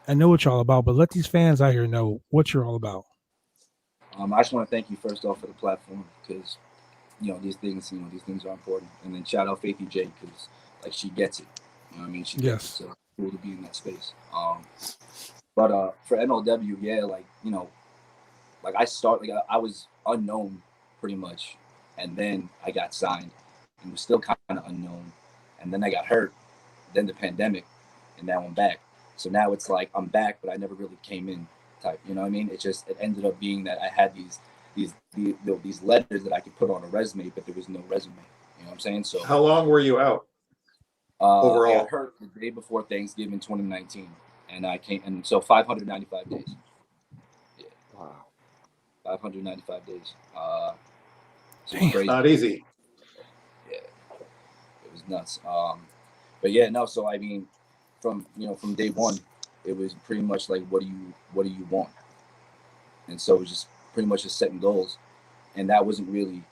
I know what you're all about, but let these fans out here know what you're all about. I just want to thank you first off for the platform because, these things are important. And then shout out Faithy J because, like, she gets it. You know what I mean? She gets it. So cool to be in that space. But for MLW, I was unknown pretty much, and then I got signed and was still kind of unknown, and then I got hurt, then the pandemic, and now I'm back. So now it's like I'm back, but I never really came in type. You know what I mean? It ended up being that I had these letters that I could put on a resume, but there was no resume. You know what I'm saying? So how long were you out? Overall, I got hurt the day before Thanksgiving 2019, and I came, and so 595 days. Yeah. Wow. 595 days. So crazy. Not easy. Yeah, it was nuts. But yeah, no. So I mean, from day one, it was pretty much like, what do you want? And so it was just pretty much just setting goals, and that wasn't really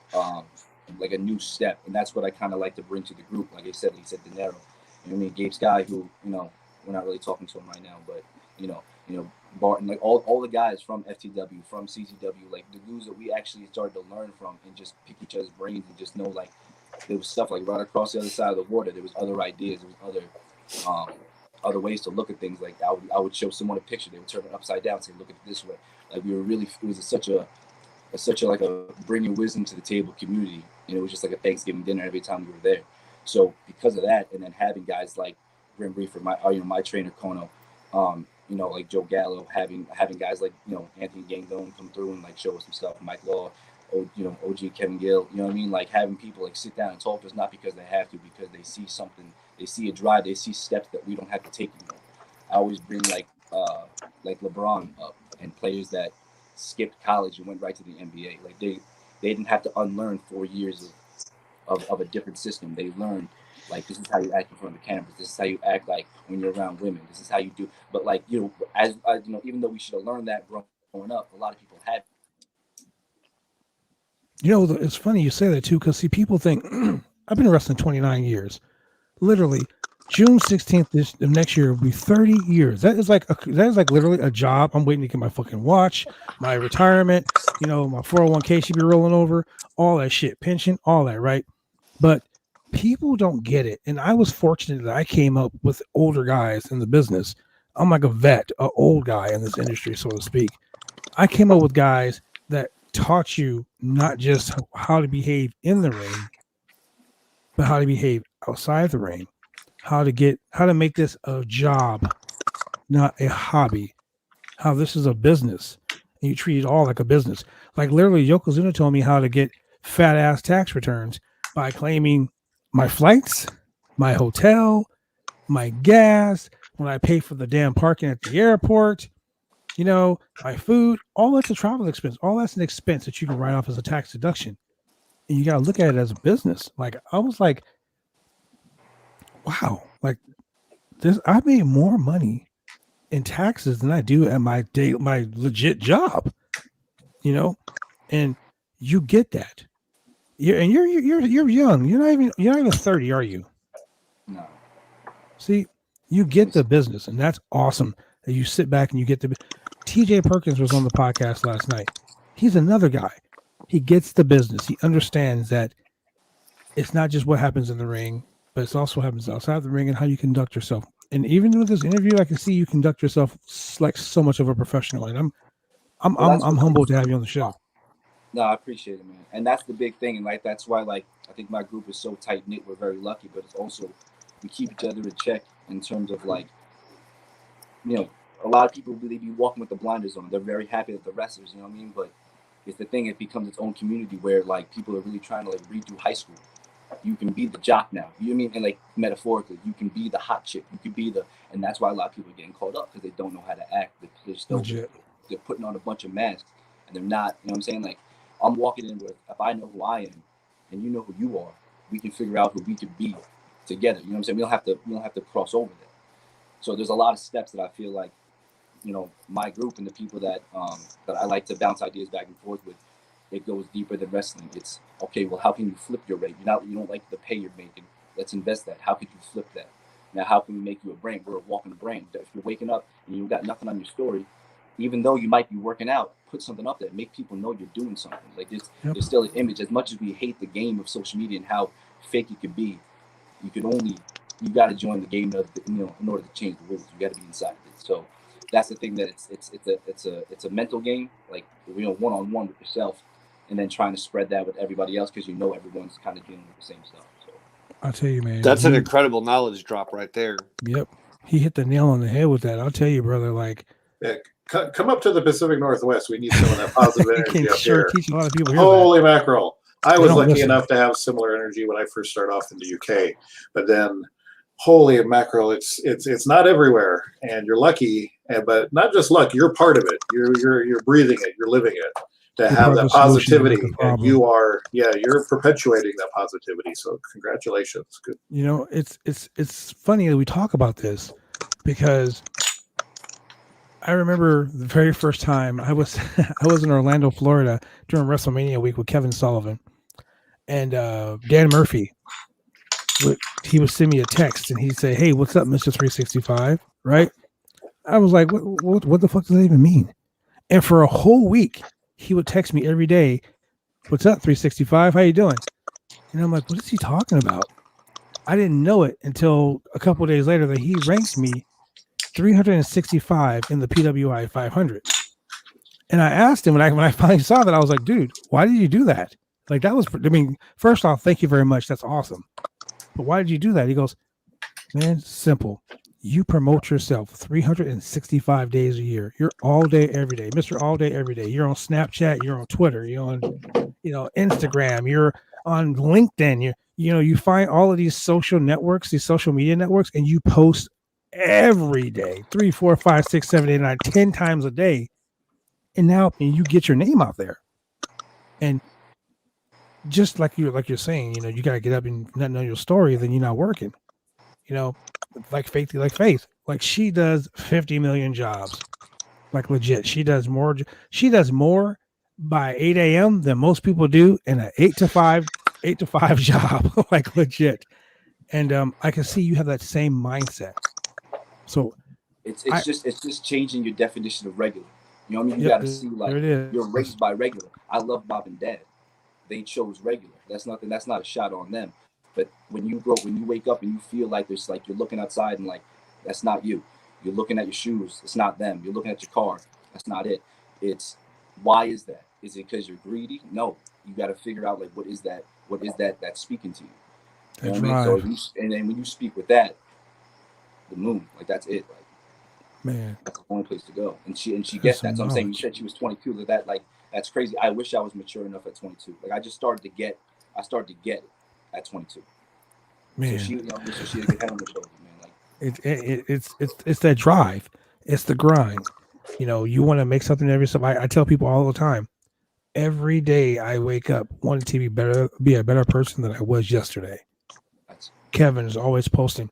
like a new step, and that's what I kind of like to bring to the group. Like I said, he said De Niro. You know what I mean? Gabe Sky, who we're not really talking to him right now, but Barton, like all the guys from FTW, from CZW, like the dudes that we actually started to learn from and just pick each other's brains and just know, like, there was stuff like right across the other side of the water. There was other ideas, there was other ways to look at things. Like I would show someone a picture, they would turn it upside down and say, look at it this way. Like we were really, it was such a like a bringing wisdom to the table community. And it was just like a Thanksgiving dinner every time we were there. So because of that, and then having guys like Grim Reaper, my trainer Kono, like Joe Gallo, having guys like Anthony Gangone come through and like show us some stuff, Mike Law, OG Kevin Gill, you know what I mean? Like having people like sit down and talk to us, not because they have to, because they see something, they see a drive, they see steps that we don't have to take anymore. I always bring like LeBron up and players that skipped college and went right to the NBA. Like they didn't have to unlearn 4 years of a different system. They learned, like, this is how you act in front of the cameras. This is how you act, like, when you're around women. This is how you do. But, like, as even though we should have learned that growing up, a lot of people had. It's funny you say that too, because see, people think I've been wrestling 29 years. Literally, June 16th of next year will be 30 years. That is like literally a job. I'm waiting to get my fucking watch, my retirement, my 401k should be rolling over, all that shit, pension, all that, right? But people don't get it. And I was fortunate that I came up with older guys in the business. I'm like a vet, an old guy in this industry, so to speak. I came up with guys that taught you not just how to behave in the ring, but how to behave outside the ring. How to make this a job, not a hobby. How this is a business, and you treat it all like a business. Like literally, Yokozuna told me how to get fat ass tax returns by claiming my flights, my hotel, my gas, when I pay for the damn parking at the airport, my food. All that's a travel expense. All that's an expense that you can write off as a tax deduction, and you got to look at it as a business. Like I was like, wow, like this, I made more money in taxes than I do at my legit job, and you get that. You're young. You're not even 30, are you? No. See, you get the business, and that's awesome that you sit back and you get the. TJ Perkins was on the podcast last night. He's another guy. He gets the business. He understands that it's not just what happens in the ring, but it's also what happens outside the ring and how you conduct yourself. And even with this interview, I can see you conduct yourself like so much of a professional. And I'm humbled to have you on the show. No, I appreciate it, man. And that's the big thing. And like that's why I think my group is so tight knit. We're very lucky, but it's also we keep each other in check in terms of a lot of people really be walking with the blinders on. They're very happy that the wrestlers, you know what I mean? But it's the thing, it becomes its own community where people are really trying to redo high school. You can be the jock now. You know what I mean? And metaphorically, you can be the hot chick. You can be and that's why a lot of people are getting caught up because they don't know how to act. They're still they're putting on a bunch of masks and they're not, you know what I'm saying? I'm walking in with, if I know who I am and you know who you are, we can figure out who we could be together. You know what I'm saying? We don't have to cross over that. So there's a lot of steps that I feel like, my group and the people that I like to bounce ideas back and forth with, it goes deeper than wrestling. It's okay. Well, how can you flip your rate? You don't like the pay you're making. Let's invest that. How could you flip that? Now, how can we make you a brand? We're a walking brand. If you're waking up and you've got nothing on your story, even though you might be working out, put something up there. Make people know you're doing something. There's still an image. As much as we hate the game of social media and how fake it can be, you got to join the game in order to change the rules. You got to be inside of it. So that's the thing, that it's a mental game, one-on-one with yourself, and then trying to spread that with everybody else because everyone's kind of dealing with the same stuff. So I'll tell you, man, that's an incredible knowledge drop right there. Yep, he hit the nail on the head with that. I'll tell you, brother. Come up to the Pacific Northwest. We need some of that positive energy up here. Teach a lot of people here. Holy mackerel! I was lucky enough to have similar energy when I first started off in the UK, but then. Holy mackerel! It's not everywhere, and you're lucky, but not just luck. You're part of it. You're breathing it. You're living it. To have that positivity, and you're perpetuating that positivity. So congratulations. Good. It's funny that we talk about this because I remember the very first time I was in Orlando, Florida during WrestleMania week with Kevin Sullivan and Dan Murphy. He would send me a text and he'd say, "Hey, what's up, Mr. 365?" Right? I was like, what the fuck does that even mean? And for a whole week, he would text me every day, "What's up, 365? How you doing?" And I'm like, what is he talking about? I didn't know it until a couple of days later that he ranked me 365 in the PWI 500. And I asked him when I finally saw that, I was like, dude, why did you do that? That was, first off, thank you very much. That's awesome. But why did you do that? He goes, man, simple. You promote yourself 365 days a year. You're all day, every day. Mr. All Day, every day. You're on Snapchat. You're on Twitter. You're on, Instagram. You're on LinkedIn. You find all of these social networks, these social media networks, and you post every day, 3, 4, 5, 6, 7, 8, 9, 10 times a day. And now you get your name out there. And just like you're saying, you got to get up and not know your story, then you're not working. Like Faith. Like she does 50 million jobs. Like legit. She does more by 8 a.m. than most people do in an 8 to 5 job. Like legit. And I can see you have that same mindset. So It's just changing your definition of regular. You know what I mean? You yep, got to see, there like, it is. you're raised by regular. I love mom and dad. They chose regular. That's nothing. That's not a shot on them. But when you wake up and you feel like there's, like, you're looking outside and, like, that's not you. You're looking at your shoes. It's not them. You're looking at your car. That's not it. It's, why is that? Is it because you're greedy? No. You got to figure out, like, what is that? What is that that's speaking to you? You know what I mean? So and then when you speak with that, the moon, like, that's it. Like, man, that's the only place to go. And she gets that. So I'm saying, you said she was 22. That, like, that's crazy. I wish I was mature enough at 22. Like, I started to get it at 22. Man. So she, so she had a good head on the shoulder, man. Like, it's that drive. It's the grind. You want to make something of yourself. I tell people all the time, every day I wake up wanting to be a better person than I was yesterday. Kevin is always posting.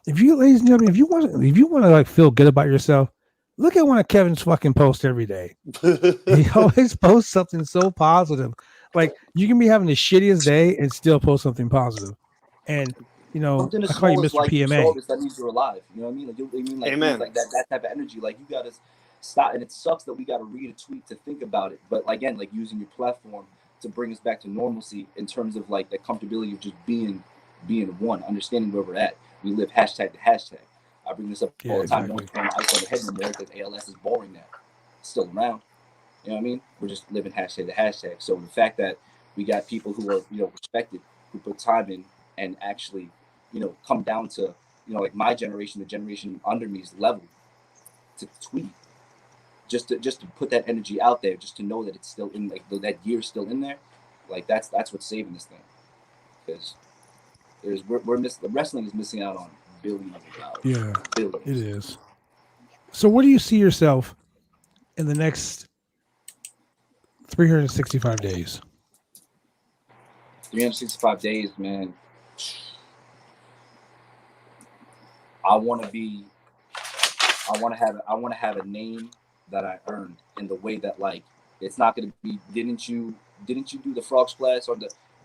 If you, ladies and gentlemen, if you want to like feel good about yourself, look at one of Kevin's fucking posts every day. He always posts something so positive. Like, you can be having the shittiest day and still post something positive. And something as I call you small as, Mr. like, you PMA. saw this, that means you're alive. You know what I mean? Like, you mean, like, Amen. Like that type of energy. Like, you gotta stop. And it sucks that we gotta read a tweet to think about it. But again, like, using your platform to bring us back to normalcy in terms of, like, the comfortability of just being one, understanding where we're at. We live hashtag to hashtag. I bring this up all the time. No one's throwing ice on the head anymore because ALS is boring now. It's still around. You know what I mean? We're just living hashtag to hashtag. So the fact that we got people who are, respected, who put time in and actually, come down to, like my generation, the generation under me's level, to tweet, just to put that energy out there, just to know that it's still in, like, that gear's still in there. Like, that's what's saving this thing. Because the wrestling is missing out on billions of dollars. Yeah, billions. it is. So where do you see yourself in the next 365 days? 365 days, man. I want to have a name that I earned in the way that, like, it's not going to be, didn't you do the frog splash, or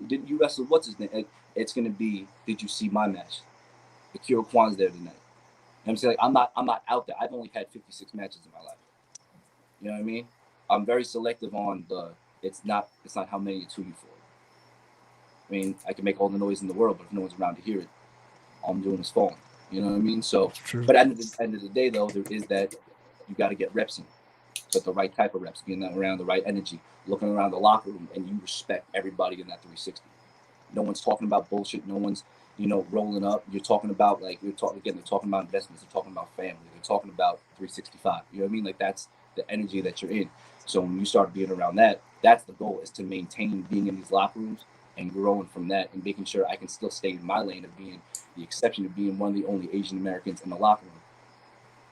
didn't you wrestle, what's his name? It's going to be, did you see my match? Ikuro Kwon's there tonight. I'm saying, like, I'm not out there. I've only had 56 matches in my life. You know what I mean? I'm very selective on it's not how many it's who you for. I mean, I can make all the noise in the world, but if no one's around to hear it, all I'm doing is falling. You know what I mean? So, but at the end of the day, though, there is that you got to get reps in, but the right type of reps, getting around the right energy, looking around the locker room, and you respect everybody in that 360. No one's talking about bullshit. No one's, rolling up. You're talking about, like, they're talking about investments. They're talking about family. They're talking about 365. You know what I mean? Like, that's the energy that you're in. So when you start being around that, that's the goal, is to maintain being in these locker rooms and growing from that, and making sure I can still stay in my lane of being the exception, of being one of the only Asian Americans in the locker room.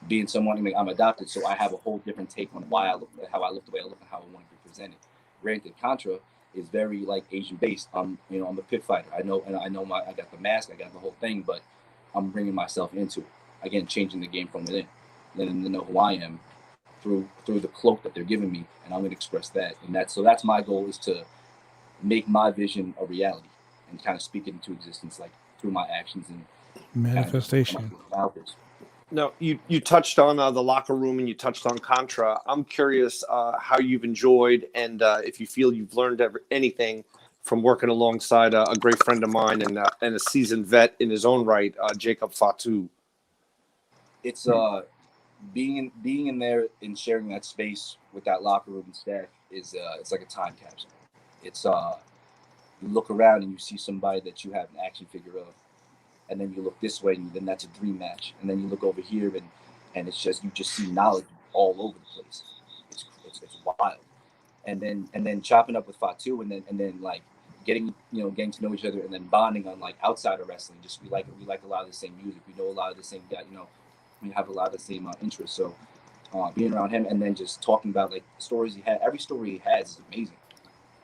Being someone, I'm adopted, so I have a whole different take on why I look, how I look, the way I look, and how I want to be presented. Granted, Contra is very, like, Asian based. I'm a pit fighter. I got the mask, I got the whole thing, but I'm bringing myself into it. Again, changing the game from within, letting them know who I am through the cloak that they're giving me, and I'm going to express that. And that's my goal, is to make my vision a reality and kind of speak it into existence, like, through my actions and manifestation. Now, you touched on the locker room, and you touched on Contra. I'm curious how you've enjoyed, and if you feel you've learned anything from working alongside a great friend of mine and a seasoned vet in his own right, Jacob Fatu. It's being in there and sharing that space with that locker room and staff is it's like a time capsule. It's you look around and you see somebody that you have an action figure of, and then you look this way and then that's a dream match, and then you look over here and it's just, you just see knowledge all over the place. It's wild. And then chopping up with Fatu, and then like getting to know each other, and then bonding on, like, outside of wrestling. Just we like a lot of the same music. We know a lot of the same guy. We have a lot of the same interests. So being around him, and then just talking about, like, the stories he had. Every story he has is amazing.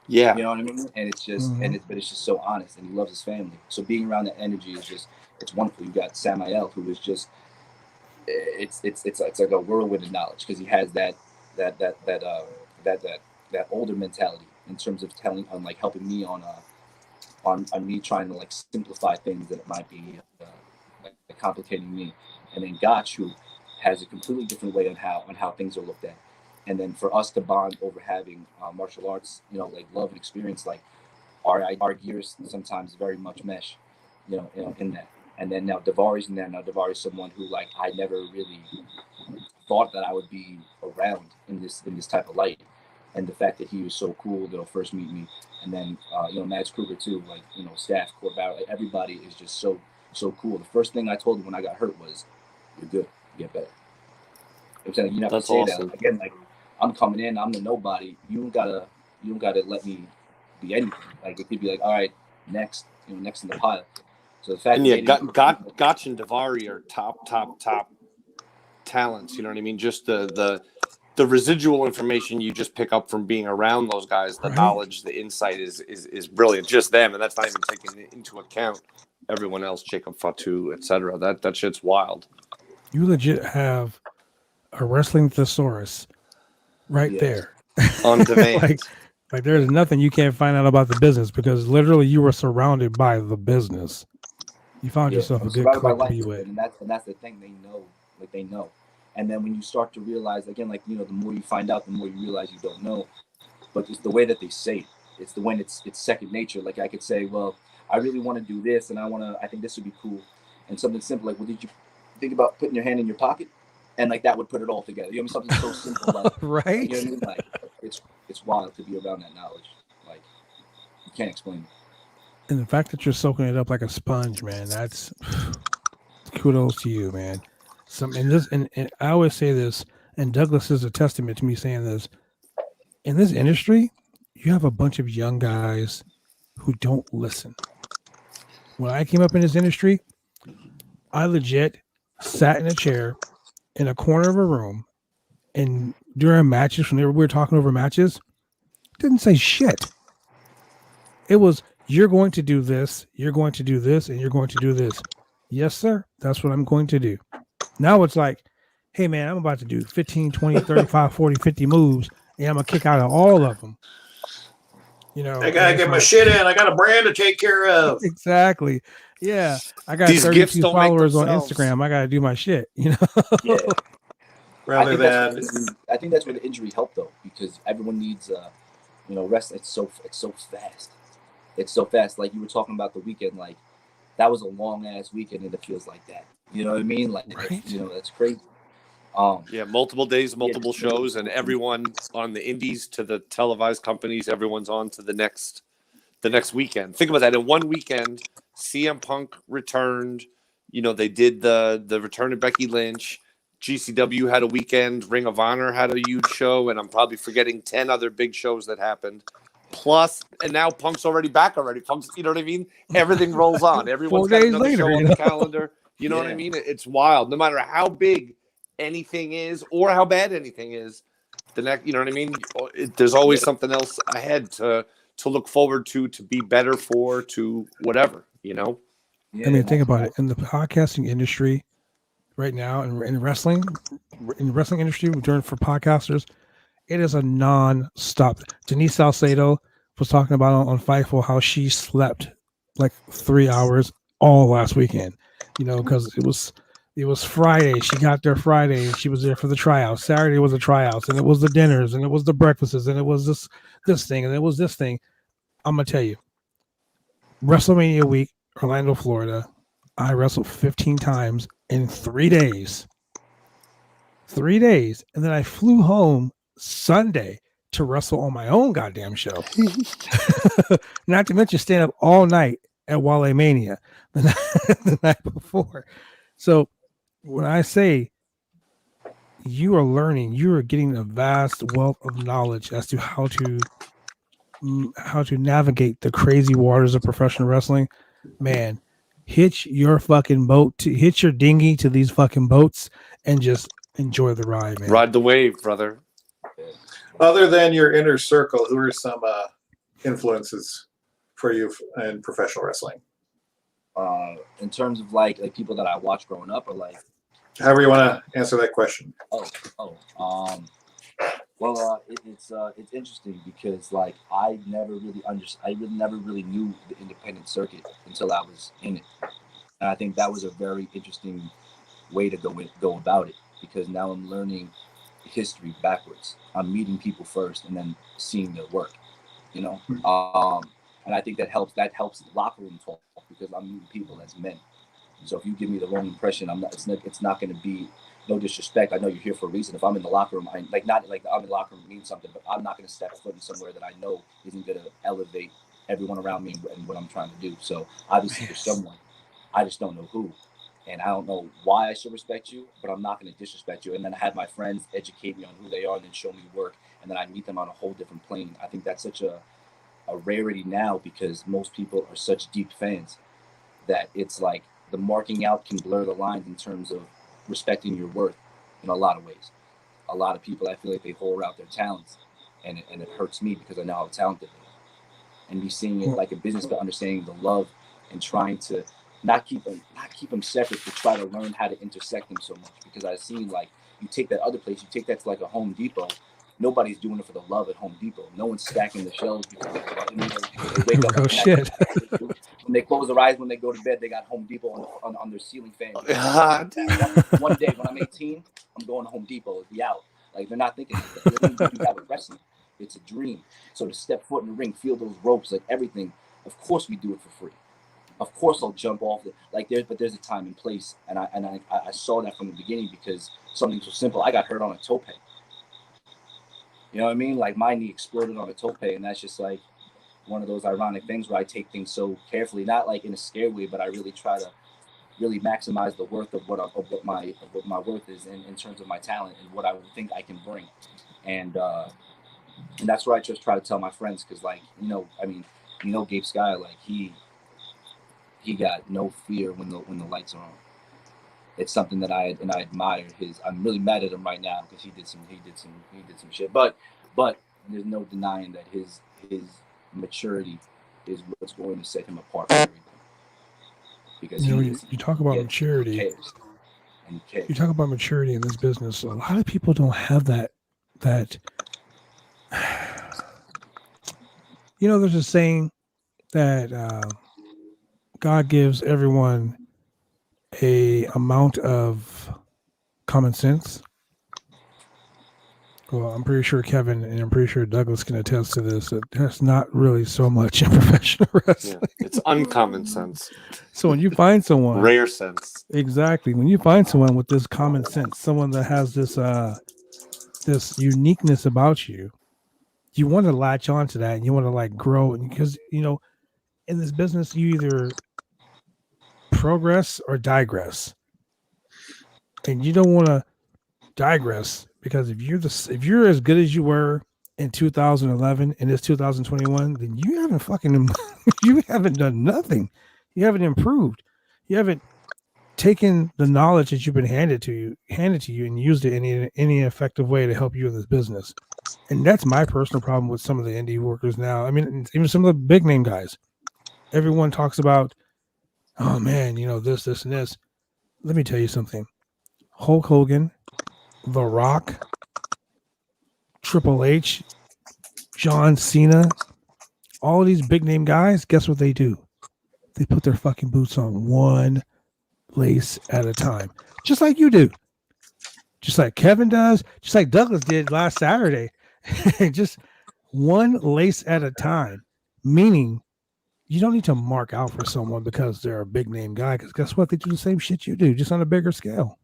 Yeah, you know what I mean. And it's just but it's just so honest, and he loves his family. So being around that energy is just, it's wonderful. You got Samael, who is just it's like a whirlwind of knowledge, because he has that older mentality in terms of telling, on, like, helping me on on me trying to like simplify things that might be like complicating me, and then Gotch, who has a completely different way on how things are looked at, and then for us to bond over having martial arts, you know, like love and experience, like our gears sometimes very much mesh, you know, in that. And then now Davari's in there. Now Davari's someone who like I never really thought that I would be around in this type of light, and the fact that he was so cool, you know, first meet me, and then you know, Mads Kruger too, like, you know, staff, Corbett, like, everybody is just so cool. The first thing I told him when I got hurt was, "You're good, you get better." I'm saying, you have to say that again. Like, I'm coming in, I'm the nobody. You don't gotta let me be anything. Like, it could be like, all right, next, you know, next in the pile. So the fact, and yeah, Gotch and Davari are top talents. You know what I mean? Just the residual information you just pick up from being around those guys, the knowledge, the insight is brilliant. Just them, and that's not even taking into account everyone else, Jacob Fatu, etc. That shit's wild. You legit have a wrestling thesaurus right there on demand. like there's nothing you can't find out about the business, because literally you were surrounded by the business. You found yourself a good clique to be with. And that's the thing, they know. And then when you start to realize, again, like, you know, the more you find out, the more you realize you don't know. But it's the way that they say it. It's the when it's second nature. Like, I could say, well, I really want to do this, and I think this would be cool. And something simple like, well, did you think about putting your hand in your pocket? And like that would put it all together. You know, something so simple, like, right? You know what I mean? Like, it's wild to be around that knowledge. Like, you can't explain it. And the fact that you're soaking it up like a sponge, man, that's kudos to you, man. And I always say this, and Douglas is a testament to me saying this. In this industry, you have a bunch of young guys who don't listen. When I came up in this industry, I legit sat in a chair in a corner of a room, and during matches, whenever we were talking over matches, didn't say shit. It was, you're going to do this, you're going to do this, and you're going to do this. Yes, sir. That's what I'm going to do. Now it's like, hey, man, I'm about to do 15, 20, 35, 40, 50 moves, and I'm going to kick out of all of them. You know, I got to get my shit in. I got a brand to take care of. Exactly. Yeah. I got These 32 followers on Instagram. I got to do my shit, you know? Yeah. Rather than, I think that's where the injury helped, though, because everyone needs, you know, rest. It's so fast. It's so fast. Like you were talking about the weekend, like that was a long ass weekend, and it feels like that. You know what I mean? Like, you know, that's crazy. Yeah, multiple days, multiple shows, and everyone on the indies to the televised companies, everyone's on to the next weekend. Think about that. In one weekend, CM Punk returned. You know, they did the return of Becky Lynch. GCW had a weekend. Ring of Honor had a huge show, and I'm probably forgetting 10 other big shows that happened. Plus, and now Punk's already back already. Punk's, you know what I mean? Everything rolls on. Everyone's got another show on the calendar. You know what I mean? It's wild. No matter how big anything is or how bad anything is, the next, you know what I mean? There's always something else ahead to look forward to be better for, to whatever, you know? I mean, think about it. In the podcasting industry right now, in the wrestling industry, for podcasters, it is a non-stop. Denise Salcedo was talking about on Fightful how she slept like 3 hours all last weekend, you know, because it was Friday. She got there Friday and she was there for the tryouts. Saturday was the tryouts, and it was the dinners, and it was the breakfasts, and it was this thing, and it was this thing. I'm gonna tell you, WrestleMania week, Orlando, Florida, I wrestled 15 times in 3 days. 3 days, and then I flew home Sunday to wrestle on my own goddamn show. Not to mention staying up all night at Wale Mania the night before. So when I say you are learning, you are getting a vast wealth of knowledge as to how to navigate the crazy waters of professional wrestling. Man, hitch your dinghy to these fucking boats and just enjoy the ride, man. Ride the wave, brother. Other than your inner circle, who are some influences for you in professional wrestling? In terms of like people that I watched growing up, or like however you want to answer that question. Well, it's interesting because like I never really knew the independent circuit until I was in it, and I think that was a very interesting way to go about it because now I'm learning history backwards. I'm meeting people first and then seeing their work, you know. And I think that helps the locker room talk because I'm meeting people as men. So if you give me the wrong impression, it's not going to be no disrespect. I know you're here for a reason. If I'm in the locker room, not like I'm in the locker room means something, but I'm not going to step foot in somewhere that I know isn't going to elevate everyone around me and what I'm trying to do. So obviously there's someone, I just don't know who. And I don't know why I should respect you, but I'm not going to disrespect you. And then I had my friends educate me on who they are and then show me work. And then I meet them on a whole different plane. I think that's such a rarity now because most people are such deep fans that it's like the marking out can blur the lines in terms of respecting your worth in a lot of ways. A lot of people, I feel like they hold out their talents and it hurts me because I know how talented they are. And me seeing it like a business, but understanding the love and trying to not keep them separate, but try to learn how to intersect them so much. Because I've seen like you take that other place, you take that to like a Home Depot. Nobody's doing it for the love at Home Depot. No one's stacking the shelves because they wake up. Real shit. When they close their eyes, when they go to bed, they got Home Depot on their ceiling fan. One day when I'm 18, I'm going to Home Depot. It'll be out. Like they're not thinking like that. They don't do that with wrestling. It's a dream. So to step foot in the ring, feel those ropes, like everything. Of course we do it for free. Of course I'll jump off it. But there's a time and place, and I saw that from the beginning because something so simple. I got hurt on a tope. You know what I mean? Like my knee exploded on a tope, and that's just like one of those ironic things where I take things so carefully, not like in a scary way, but I really try to really maximize the worth of what my worth is in terms of my talent and what I think I can bring, and that's what I just try to tell my friends because like Gabe Sky, like he got no fear when the lights are on. It's something that I admire. I'm really mad at him right now because he did some shit. But there's no denying that his maturity is what's going to set him apart from everything. Because you talk about maturity. You talk about maturity in this business. A lot of people don't have that. There's a saying that God gives everyone a amount of common sense. Well, I'm pretty sure Kevin and I'm pretty sure Douglas can attest to this. That there's not really so much in professional wrestling. Yeah, it's uncommon sense. So when you find someone, rare sense, exactly. When you find someone with this common sense, someone that has this this uniqueness about you, you want to latch on to that and you want to like grow. And because in this business, you either progress or digress, and you don't want to digress because if you're as good as you were in 2011 and it's 2021, then you haven't done nothing. You haven't improved. You haven't taken the knowledge that you've been handed to you and used it in any effective way to help you in this business. And that's my personal problem with some of the indie workers now. I mean, even some of the big name guys. Everyone talks about, oh man, this and this. Let me tell you something. Hulk Hogan, The Rock, Triple H, John Cena, all of these big name guys, guess what they do? They put their fucking boots on one lace at a time. Just like you do. Just like Kevin does. Just like Douglas did last Saturday. Just one lace at a time. Meaning, you don't need to mark out for someone because they're a big name guy. Because guess what? They do the same shit you do, just on a bigger scale.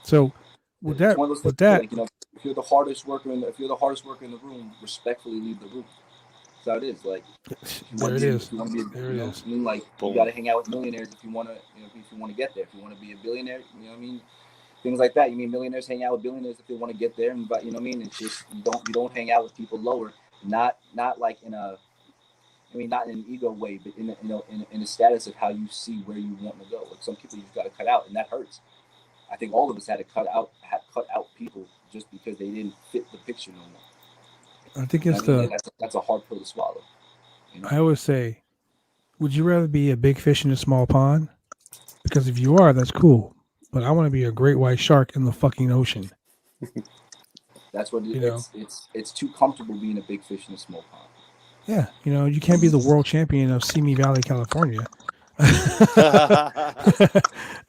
So with that, like, if you're the hardest worker in the room, respectfully leave the room. That's how it is. Like there it is. I mean, like you got to hang out with millionaires if you want to, if you want to get there. If you want to be a billionaire, you know what I mean. Things like that. You mean millionaires hang out with billionaires if they want to get there, and but you know what I mean. It's just you don't hang out with people lower. Not like in a. I mean, not in an ego way, but in a status of how you see where you want to go. Like some people you've got to cut out, and that hurts. I think all of us had to cut out people just because they didn't fit the picture no more. I think it's that's a hard pill to swallow. I always say, would you rather be a big fish in a small pond? Because if you are, that's cool. But I want to be a great white shark in the fucking ocean. That's what You know. it's too comfortable being a big fish in a small pond. Yeah, you know, you can't be the world champion of Simi Valley, California.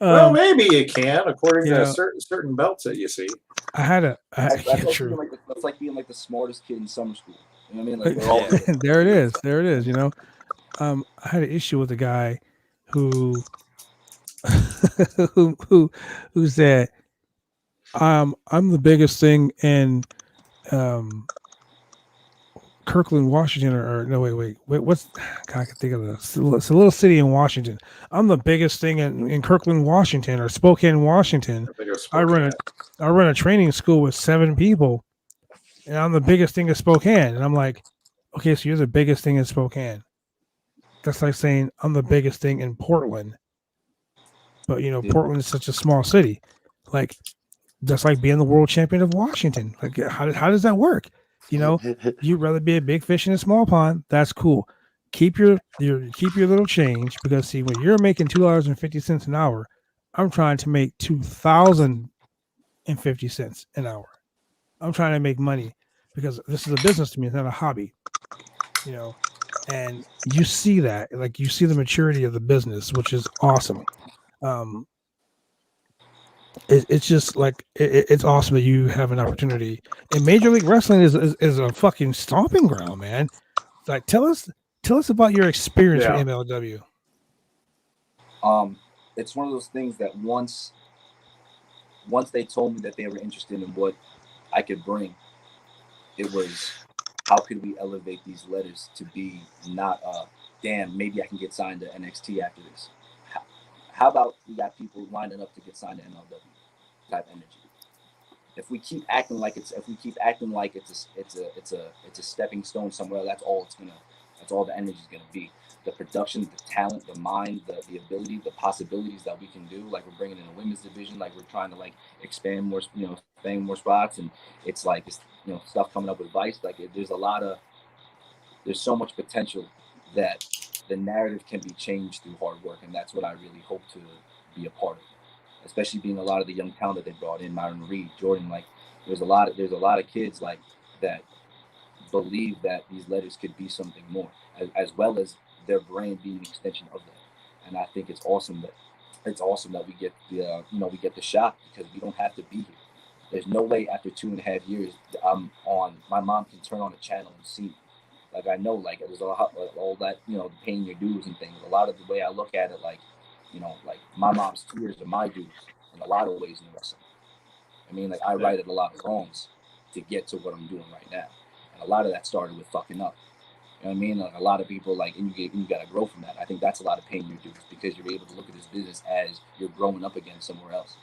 Well, um, maybe you can, according you to know, certain belts that you see. I That's yeah, like true. being that's like being like the smartest kid in summer school. You know what I mean? Like we're all Yeah. There it is. There it is. You know, I had an issue with a guy who who said, I'm the biggest thing in um Kirkland, Washington, or no, wait, what's God, I can think of this. It's a little city in Washington. I'm the biggest thing in Kirkland, Washington, or Spokane, Washington. I think it was I run Spokane. I run a training school with 7 people, and I'm the biggest thing in Spokane. And I'm like, okay, so you're the biggest thing in Spokane. That's like saying I'm the biggest thing in Portland, but you know, Yeah. Portland is such a small city. Like that's like being the world champion of Washington. Like how does that work? You know, you'd rather be a big fish in a small pond. That's cool. Keep your little change, because see, when you're making $2.50 an hour, I'm trying to make $2,050 an hour. I'm trying to make money because this is a business to me. It's not a hobby. You know, and you see that, like you see the maturity of the business, which is awesome. Um, it's just like it's awesome that you have an opportunity. And Major League Wrestling is a fucking stomping ground, man. Like tell us about your experience with MLW. It's one of those things that once they told me that they were interested in what I could bring, it was how could we elevate these letters to be not damn, maybe I can get signed to NXT after this. How about we got people lining up to get signed to MLW type energy? If we keep acting like it's a stepping stone somewhere, that's all the energy is gonna be. The production, the talent, the mind, the ability, the possibilities that we can do. Like we're bringing in a women's division, like we're trying to like expand more, expand more spots, and it's like stuff coming up with Vice. Like there's so much potential that the narrative can be changed through hard work, and that's what I really hope to be a part of. Especially being a lot of the young talent that they brought in, Myron Reed, Jordan. Like there's a lot of kids like that believe that these letters could be something more, as well as their brand being an extension of that. And I think it's awesome that we get the shot, because we don't have to be here. There's no way after 2.5 years my mom can turn on a channel and see me. Like I know, like it was all that paying your dues and things. A lot of the way I look at it, like like my mom's tears are my dues in a lot of ways in wrestling. I mean, like I righted a lot of wrongs to get to what I'm doing right now, and a lot of that started with fucking up. You know what I mean? Like a lot of people, like, and you got to grow from that. I think that's a lot of paying your dues, because you're able to look at this business as you're growing up again somewhere else,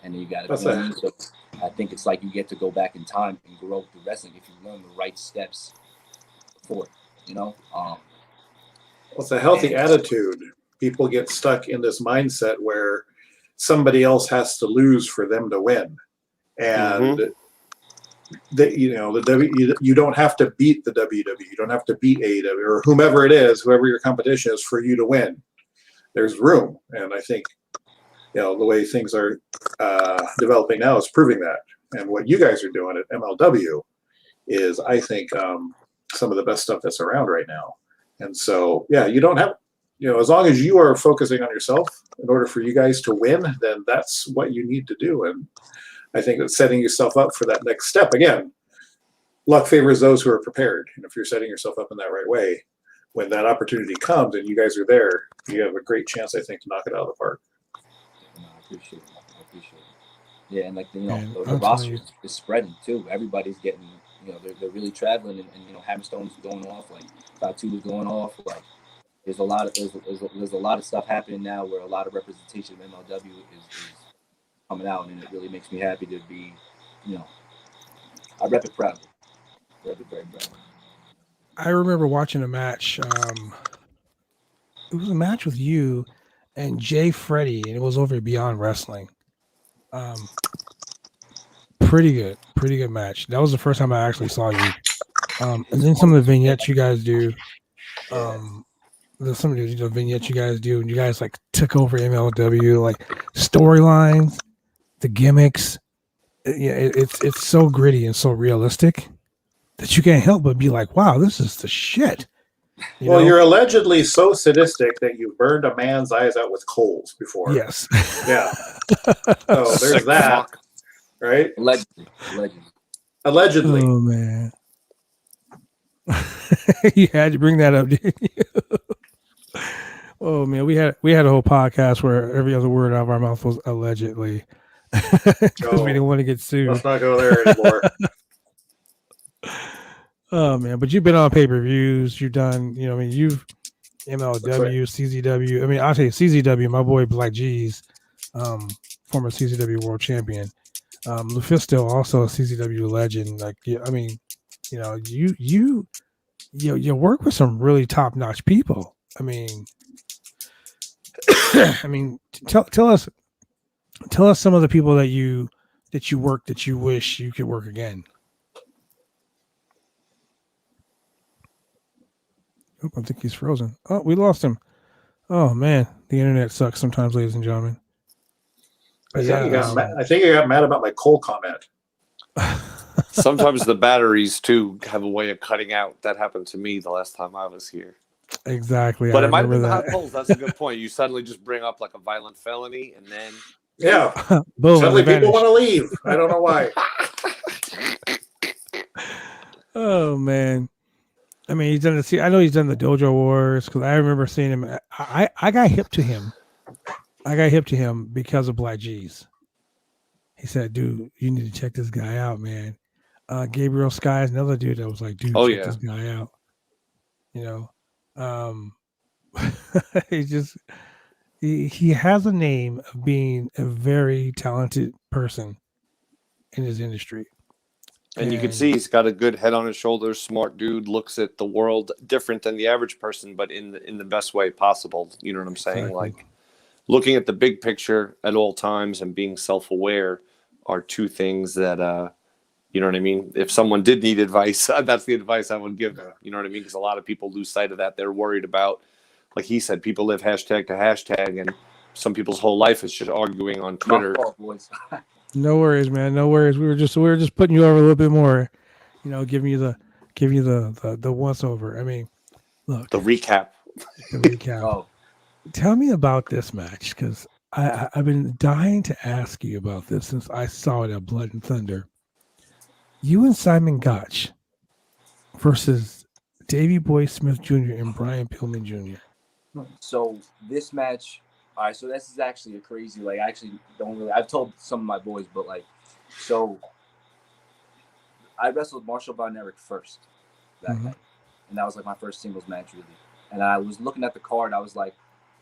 and then you got to. So I think it's like you get to go back in time and grow through wrestling if you learn the right steps for it. Well, it's a healthy attitude. People get stuck in this mindset where somebody else has to lose for them to win, and you don't have to beat the WWE, you don't have to beat AEW or whomever it is, whoever your competition is, for you to win. There's room, and I think the way things are developing now is proving that. And what you guys are doing at MLW is, I think, some of the best stuff that's around right now. And so, you don't have, as long as you are focusing on yourself in order for you guys to win, then that's what you need to do. And I think that setting yourself up for that next step, again, luck favors those who are prepared. And if you're setting yourself up in that right way, when that opportunity comes and you guys are there, you have a great chance, I think, to knock it out of the park. I appreciate it. Yeah, and like the roster is spreading too. Everybody's getting, they're really traveling, and Hammerstone's going off, like Fatu is going off. Like there's a lot of stuff happening now where a lot of representation of MLW is coming out, and it really makes me happy to be, I rep it proudly. Rep it very proudly. I remember watching a match. It was a match with you and Jay Freddy, and it was over Beyond Wrestling. Pretty good match. That was the first time I actually saw you. And then some of the vignettes you guys do. Some of the vignettes you guys do, and you guys like took over MLW, like storylines, the gimmicks. it's so gritty and so realistic that you can't help but be like, wow, this is the shit. Well, you're allegedly so sadistic that you burned a man's eyes out with coals before. Yes. Yeah. So there's that, right? Allegedly. Oh man. You had to bring that up, didn't you? Oh man, we had a whole podcast where every other word out of our mouth was allegedly, because we didn't want to get sued. Let's not go there anymore. Oh man, but you've been on pay-per-views. You've done, you've MLW, CZW. I mean, I'll tell you, CZW. My boy Black G's, former CZW world champion. Lufisto, also a CZW legend. Like, I mean, you work with some really top-notch people. I mean, tell us some of the people that you work that you wish you could work again. Oh, I think he's frozen. Oh, we lost him. Oh man, the internet sucks sometimes, ladies and gentlemen. I think you got mad about my coal comment. Sometimes the batteries too have a way of cutting out. That happened to me the last time I was here. Exactly. But it might have been the hot coals. That's a good point. You suddenly just bring up like a violent felony, and then boom, suddenly people want to leave. I don't know why. Oh man. I mean, he's done the. I know he's done the Dojo Wars because I remember seeing him. I got hip to him. I got hip to him because of Black G's. He said, "Dude, you need to check this guy out, man." Gabriel Sky is another dude that was like, "Dude, check this guy out." He has a name of being a very talented person in his industry. And you can see he's got a good head on his shoulders, smart dude, looks at the world different than the average person, but in the best way possible. You know what I'm saying? Exactly. Like looking at the big picture at all times and being self-aware are two things that, you know what I mean? If someone did need advice, that's the advice I would give them. You know what I mean? Because a lot of people lose sight of that. They're worried about, like he said, people live hashtag to hashtag, and some people's whole life is just arguing on Twitter. No worries, man. No worries. We were just putting you over a little bit more, giving you the once over. I mean, look, the recap. The recap. Tell me about this match, because I've been dying to ask you about this since I saw it at Blood and Thunder. You and Simon Gotch versus Davey Boy Smith Jr. and Brian Pillman Jr. So this match. All right, so this is actually a crazy, like, I actually don't really, I've told some of my boys, but, like, so I wrestled Marshall Von Erich first that night, and that was, like, my first singles match, really, and I was looking at the card, I was like,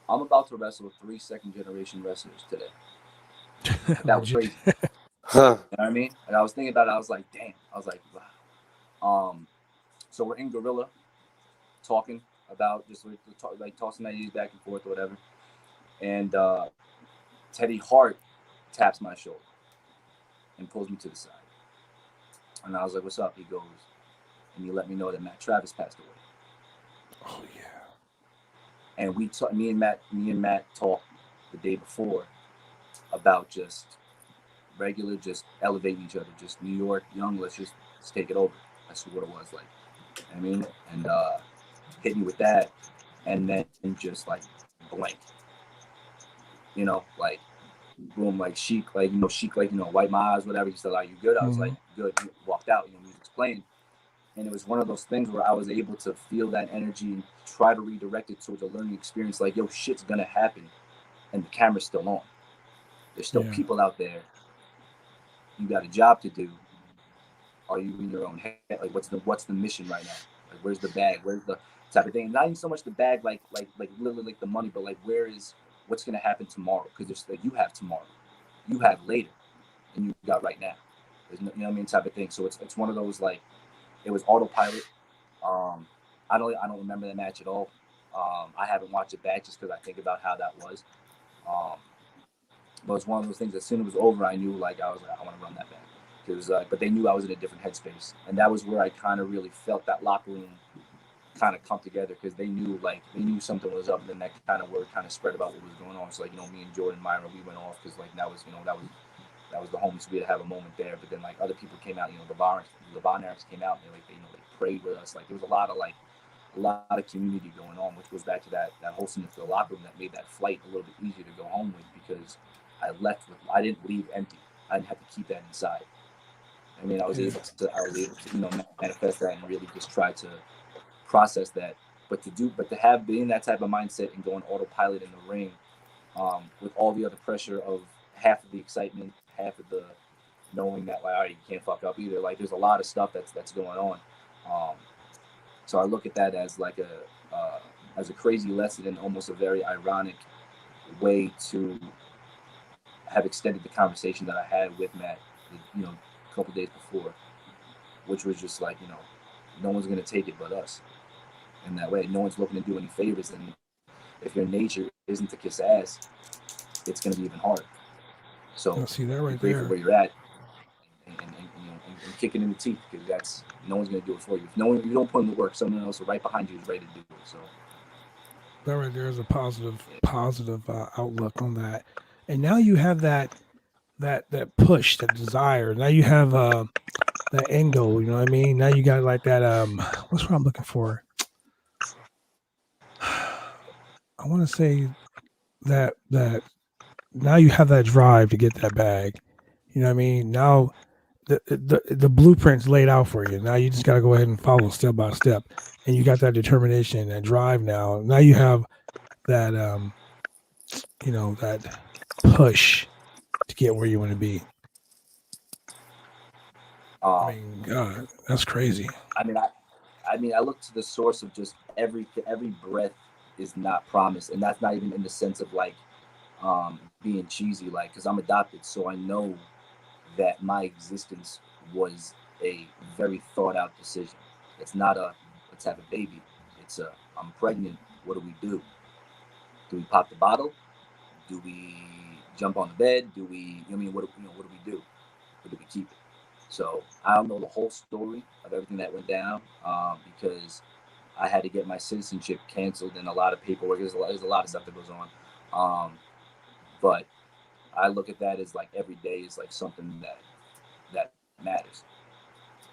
I'm about to wrestle 3 second-generation wrestlers today. That was crazy. You know what I mean? And I was thinking about it, I was like, damn, I was like, wow. So we're in Gorilla, talking about, just, like tossing ideas back and forth or whatever. And Teddy Hart taps my shoulder and pulls me to the side. And I was like, what's up? He goes, and he let me know that Matt Travis passed away. Oh, yeah. And me and Matt talked the day before about just elevating each other. Just New York, young, let's take it over. That's what it was like. You know what I mean? And hit me with that. And then just like blank. Like, boom, like Sheik, wipe my eyes, whatever. He said, are you good? I was like, good. He walked out, music's playing. And it was one of those things where I was able to feel that energy and try to redirect it towards a learning experience. Like, yo, shit's gonna happen. And the camera's still on. There's still people out there. You got a job to do. Are you in your own head? Like, what's the mission right now? Like, where's the bag? Where's the type of thing? Not even so much the bag, like literally like the money, but like, what's going to happen tomorrow? Because there's like, you have tomorrow, you have later, and you got right now. There's no, you know what I mean, type of thing. So it's one of those, like, it was autopilot. I don't remember that match at all. I haven't watched it back just because I think about how that was. But it's one of those things. As soon as it was over, I knew, like, I was like, I want to run that back. Because, but they knew I was in a different headspace, and that was where I kind of really felt that locker room kind of come together, because they knew something was up, and then that kind of word kind of spread about what was going on. So, like, me and Jordan Myra, we went off because, like, that was that was the homies. We had to have a moment there. But then like other people came out, you know, the Bonairs came out, and they prayed with us. Like there was a lot of community going on, which goes back to that wholesomeness of the locker room that made that flight a little bit easier to go home with, because I didn't leave empty. I didn't have to keep that inside. I mean, I was able to you know, manifest that and really just try to process that. But to have being that type of mindset and going autopilot in the ring, with all the other pressure of half of the excitement, half of the knowing that like, all right, you can't fuck up either. Like there's a lot of stuff that's going on. So I look at that as like as a crazy lesson and almost a very ironic way to have extended the conversation that I had with Matt, you know, a couple days before, which was just like, you know, no one's going to take it but us in that way. No one's looking to do any favors. And if your nature isn't to kiss ass, it's going to be even harder. So see that right be there. grateful where you're at and you know, and kick it in the teeth, because no one's going to do it for you. If you don't put in the work, someone else right behind you is ready to do it. So that right there is a positive outlook on that. And now you have that push, that desire. Now you have that end goal. You know what I mean? Now you got like that. What's what I'm looking for? I want to say that now you have that drive to get that bag. You know what I mean? Now the blueprint's laid out for you. Now you just got to go ahead and follow step by step, and you got that determination, that drive. Now you have that you know, that push to get where you want to be. I mean, God, that's crazy. I mean, I look to the source of just every breath is not promised, and that's not even in the sense of like being cheesy, like, because I'm adopted, so I know that my existence was a very thought out decision. It's not a let's have a baby. It's a I'm pregnant. What do we do? Do we pop the bottle? Do we jump on the bed? Do we? I mean, what do we do? Or do we keep it? So I don't know the whole story of everything that went down, because I had to get my citizenship canceled and a lot of paperwork. There's a lot of stuff that goes on. But I look at that as like every day is like something that matters.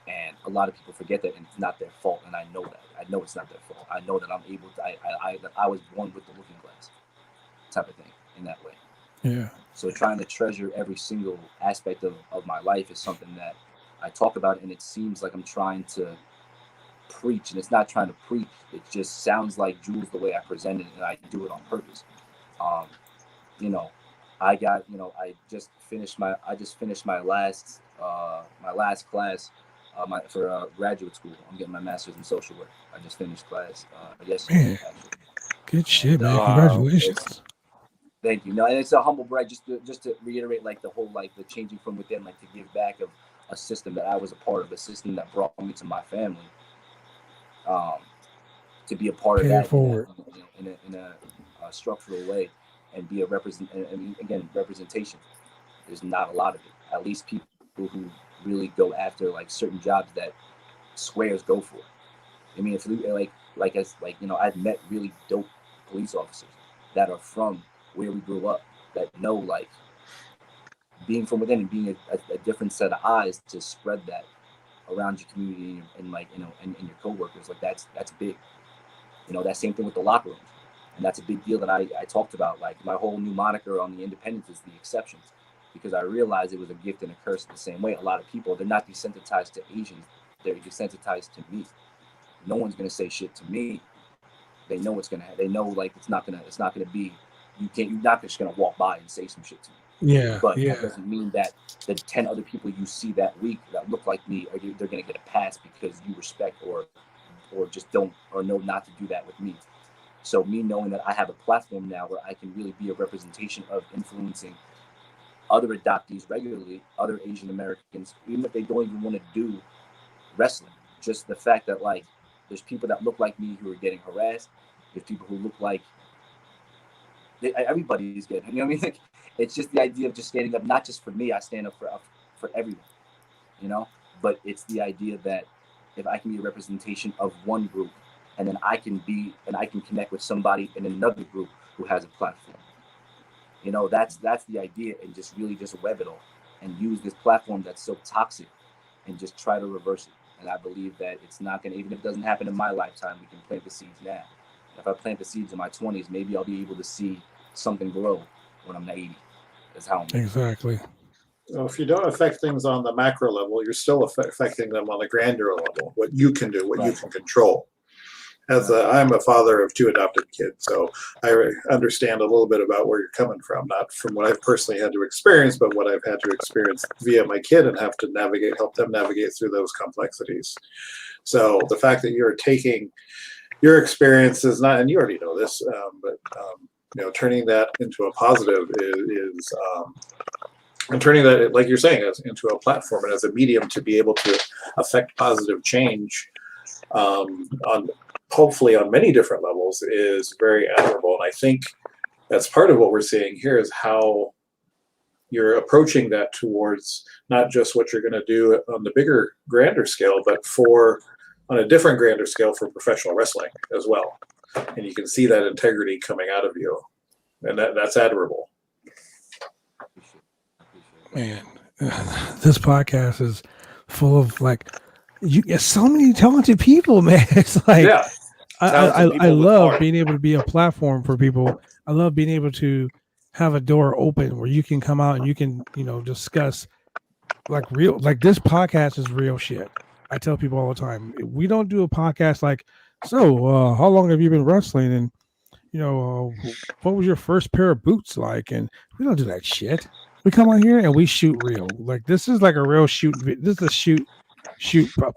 And a lot of people forget that, and it's not their fault. And I know that. I know it's not their fault. I know that I'm able to. I was born with the looking glass, type of thing, in that way. Yeah. So trying to treasure every single aspect of my life is something that I talk about, and it seems like I'm trying to preach, and it's not trying to preach. It just sounds like Jules the way I present it, and I do it on purpose. You know, I just finished my last class for graduate school. I'm getting my master's in social work. I just finished class yesterday. Man, good shit, man. Congratulations. Thank you. No, and it's a humble brag. Just to reiterate, like the whole like the changing from within, like to give back of a system that I was a part of, a system that brought me to my family. To be a part of that in a structural way, and be a representation. There's not a lot of it. At least people who really go after like certain jobs that squares go for. I mean, if I've met really dope police officers that are from where we grew up, that know like being from within and being a different set of eyes to spread that around your community and like, you know, and your coworkers. Like that's big. You know, that same thing with the locker rooms. And that's a big deal that I talked about. Like my whole new moniker on the Independents is the exceptions, because I realized it was a gift and a curse the same way. A lot of people, they're not desensitized to Asians. They're desensitized to me. No one's going to say shit to me. They know they know like it's not going to be, you're not just going to walk by and say some shit to me. Yeah. But that doesn't mean that the 10 other people you see that week that look like me, they're going to get a pass because you respect or just don't, or know not to do that with me. So me knowing that I have a platform now where I can really be a representation of influencing other adoptees regularly, other Asian Americans, even if they don't even want to do wrestling. Just the fact that like there's people that look like me who are getting harassed. There's people who look like everybody's getting. You know what I mean? Like, it's just the idea of just standing up, not just for me. I stand up for everyone. You know, but it's the idea that if I can be a representation of one group, and then I can connect with somebody in another group who has a platform. You know, that's the idea, and just really just web it all and use this platform that's so toxic and just try to reverse it. And I believe that it's not going to, even if it doesn't happen in my lifetime, we can plant the seeds now. If I plant the seeds in my 20s, maybe I'll be able to see something grow when I'm 80. That's how I'm thinking. Exactly. Well, if you don't affect things on the macro level, you're still affecting them on the grander level, what you can do, what you can control. I'm a father of 2 adopted kids, so I understand a little bit about where you're coming from, not from what I've personally had to experience, but what I've had to experience via my kid and have to help them navigate through those complexities. So the fact that you're taking your experiences, and you already know this, but turning that into a positive is and turning that, like you're saying, into a platform and as a medium to be able to affect positive change hopefully on many different levels is very admirable. And I think that's part of what we're seeing here is how you're approaching that towards not just what you're going to do on the bigger, grander scale, but on a different grander scale for professional wrestling as well. And you can see that integrity coming out of you. And that's admirable. Man, this podcast is full of so many talented people, man. It's like, yeah. I love being able to be a platform for people. I love being able to have a door open where you can come out and you can, discuss like this podcast is real shit. I tell people all the time, we don't do a podcast like, so how long have you been wrestling? And, what was your first pair of boots like? And we don't do that shit. We come on here and we shoot real. Like, this is like a real shoot. This is a shoot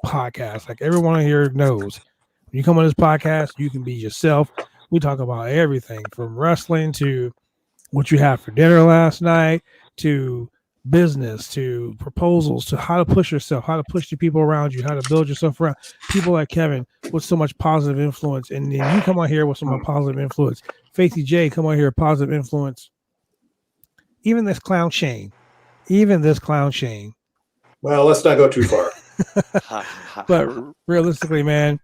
podcast. Like, everyone here knows. When you come on this podcast, you can be yourself. We talk about everything from wrestling to what you had for dinner last night, to business, to proposals, to how to push yourself, how to push the people around you, how to build yourself around people like Kevin with so much positive influence. And then you come on here with some positive influence. Faithy J, come on here, positive influence. Even this clown Shane. Well, let's not go too far. But realistically, man,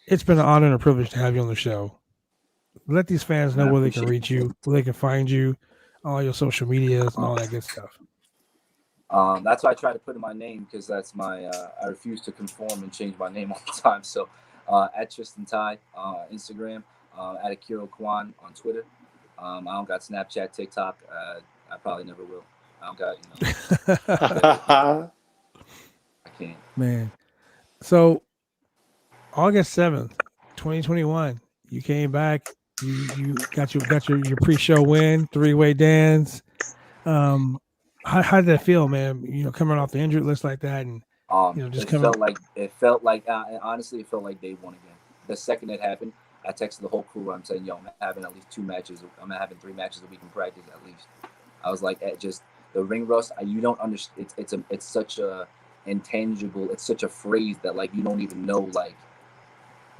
it's been an honor and a privilege to have you on the show. Let these fans know where they can reach you, where they can find you, all your social medias and all that good stuff. That's why I try to put in my name, because that's my I refuse to conform and change my name all the time. So at Tristan Ty Instagram, at Ikuro Kwon on Twitter. I don't got Snapchat, TikTok. I probably never will. I don't got, I can't. Man. So August 7th, 2021, you came back. You got your pre-show win, 3-way dance. How did that feel, man? Coming off the injured list like that, and just coming. It felt like honestly, it felt like day one again. The second it happened, I texted the whole crew. I'm saying, yo, I'm having at least 2 matches. I'm having 3 matches a week in practice at least. I was like, just the ring rust. You don't understand. It's such a intangible. It's such a phrase that like you don't even know like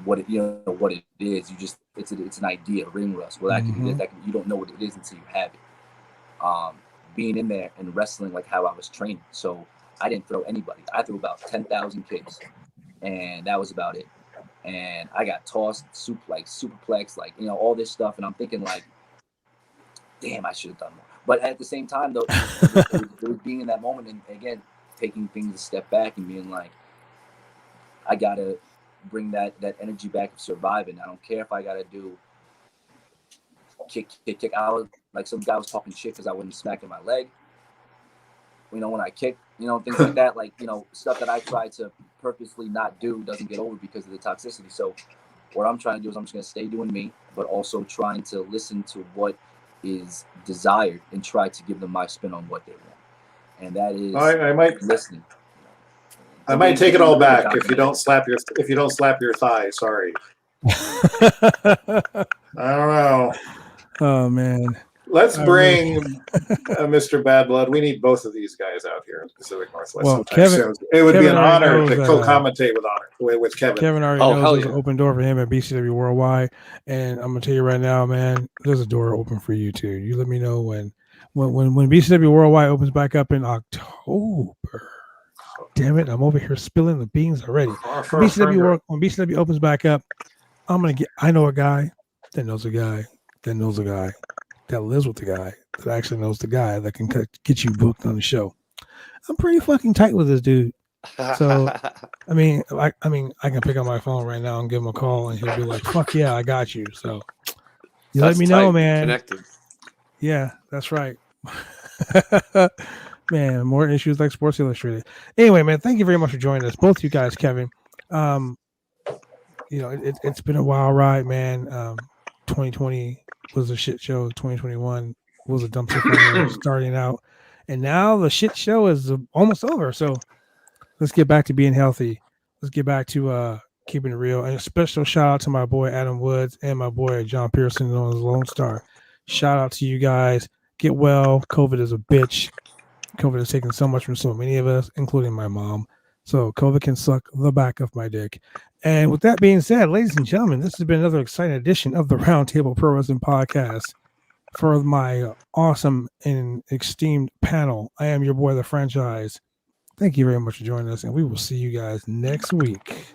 what it what it is. You just it's an idea. Ring rust. Well, that can be this. You don't know what it is until you have it. Being in there and wrestling like how I was training. So I didn't throw anybody. I threw about 10,000 kicks, and that was about it. And I got tossed, superplex, all this stuff. And I'm thinking like, damn, I should have done more. But at the same time, though, it was being in that moment and again taking things a step back and being like, I gotta bring that energy back of surviving. I don't care if I gotta do kick. I was like, some guy was talking shit because I wasn't smacking my leg. When I kick, things like that, stuff that I try to purposely not do doesn't get over because of the toxicity. So what I'm trying to do is I'm just gonna stay doing me, but also trying to listen to what is desired and try to give them my spin on what they want. And that is I might listening. I might take it all back if you don't slap your thigh. Sorry. I don't know. Oh man. Let's bring Mr. Bad Blood. We need both of these guys out here in the Pacific Northwest sometime soon. It would be an honor to co-commentate with Kevin. Kevin already knows there's an open door for him at BCW Worldwide. And I'm gonna tell you right now, man, there's a door open for you too. You let me know when BCW Worldwide opens back up in October. Damn it, I'm over here spilling the beans already. When BCW opens back up, I know a guy that knows a guy that knows a guy that lives with the guy that actually knows the guy that can get you booked on the show. I'm pretty fucking tight with this dude. So I mean, I can pick up my phone right now and give him a call, and he'll be like, "Fuck yeah, I got you." So you That's let me know, tight. man. Connected. Yeah, that's right. Man, more issues like Sports Illustrated. Anyway, man, thank you very much for joining us, both you guys, Kevin. It's been a wild ride, man. 2020 was a shit show. 2021 was a dumpster fire starting out, and now the shit show is almost over. So let's get back to being healthy. Let's get back to keeping it real. And a special shout out to my boy Adam Woods and my boy John Pearson, known as Lone Star. Shout out to you guys. Get well. COVID is a bitch. COVID has taken so much from so many of us, including my mom. So COVID can suck the back of my dick. And with that being said, ladies and gentlemen, this has been another exciting edition of the Roundtable Pro Wrestling Podcast. For my awesome and esteemed panel, I am your boy, The Franchise. Thank you very much for joining us, and we will see you guys next week.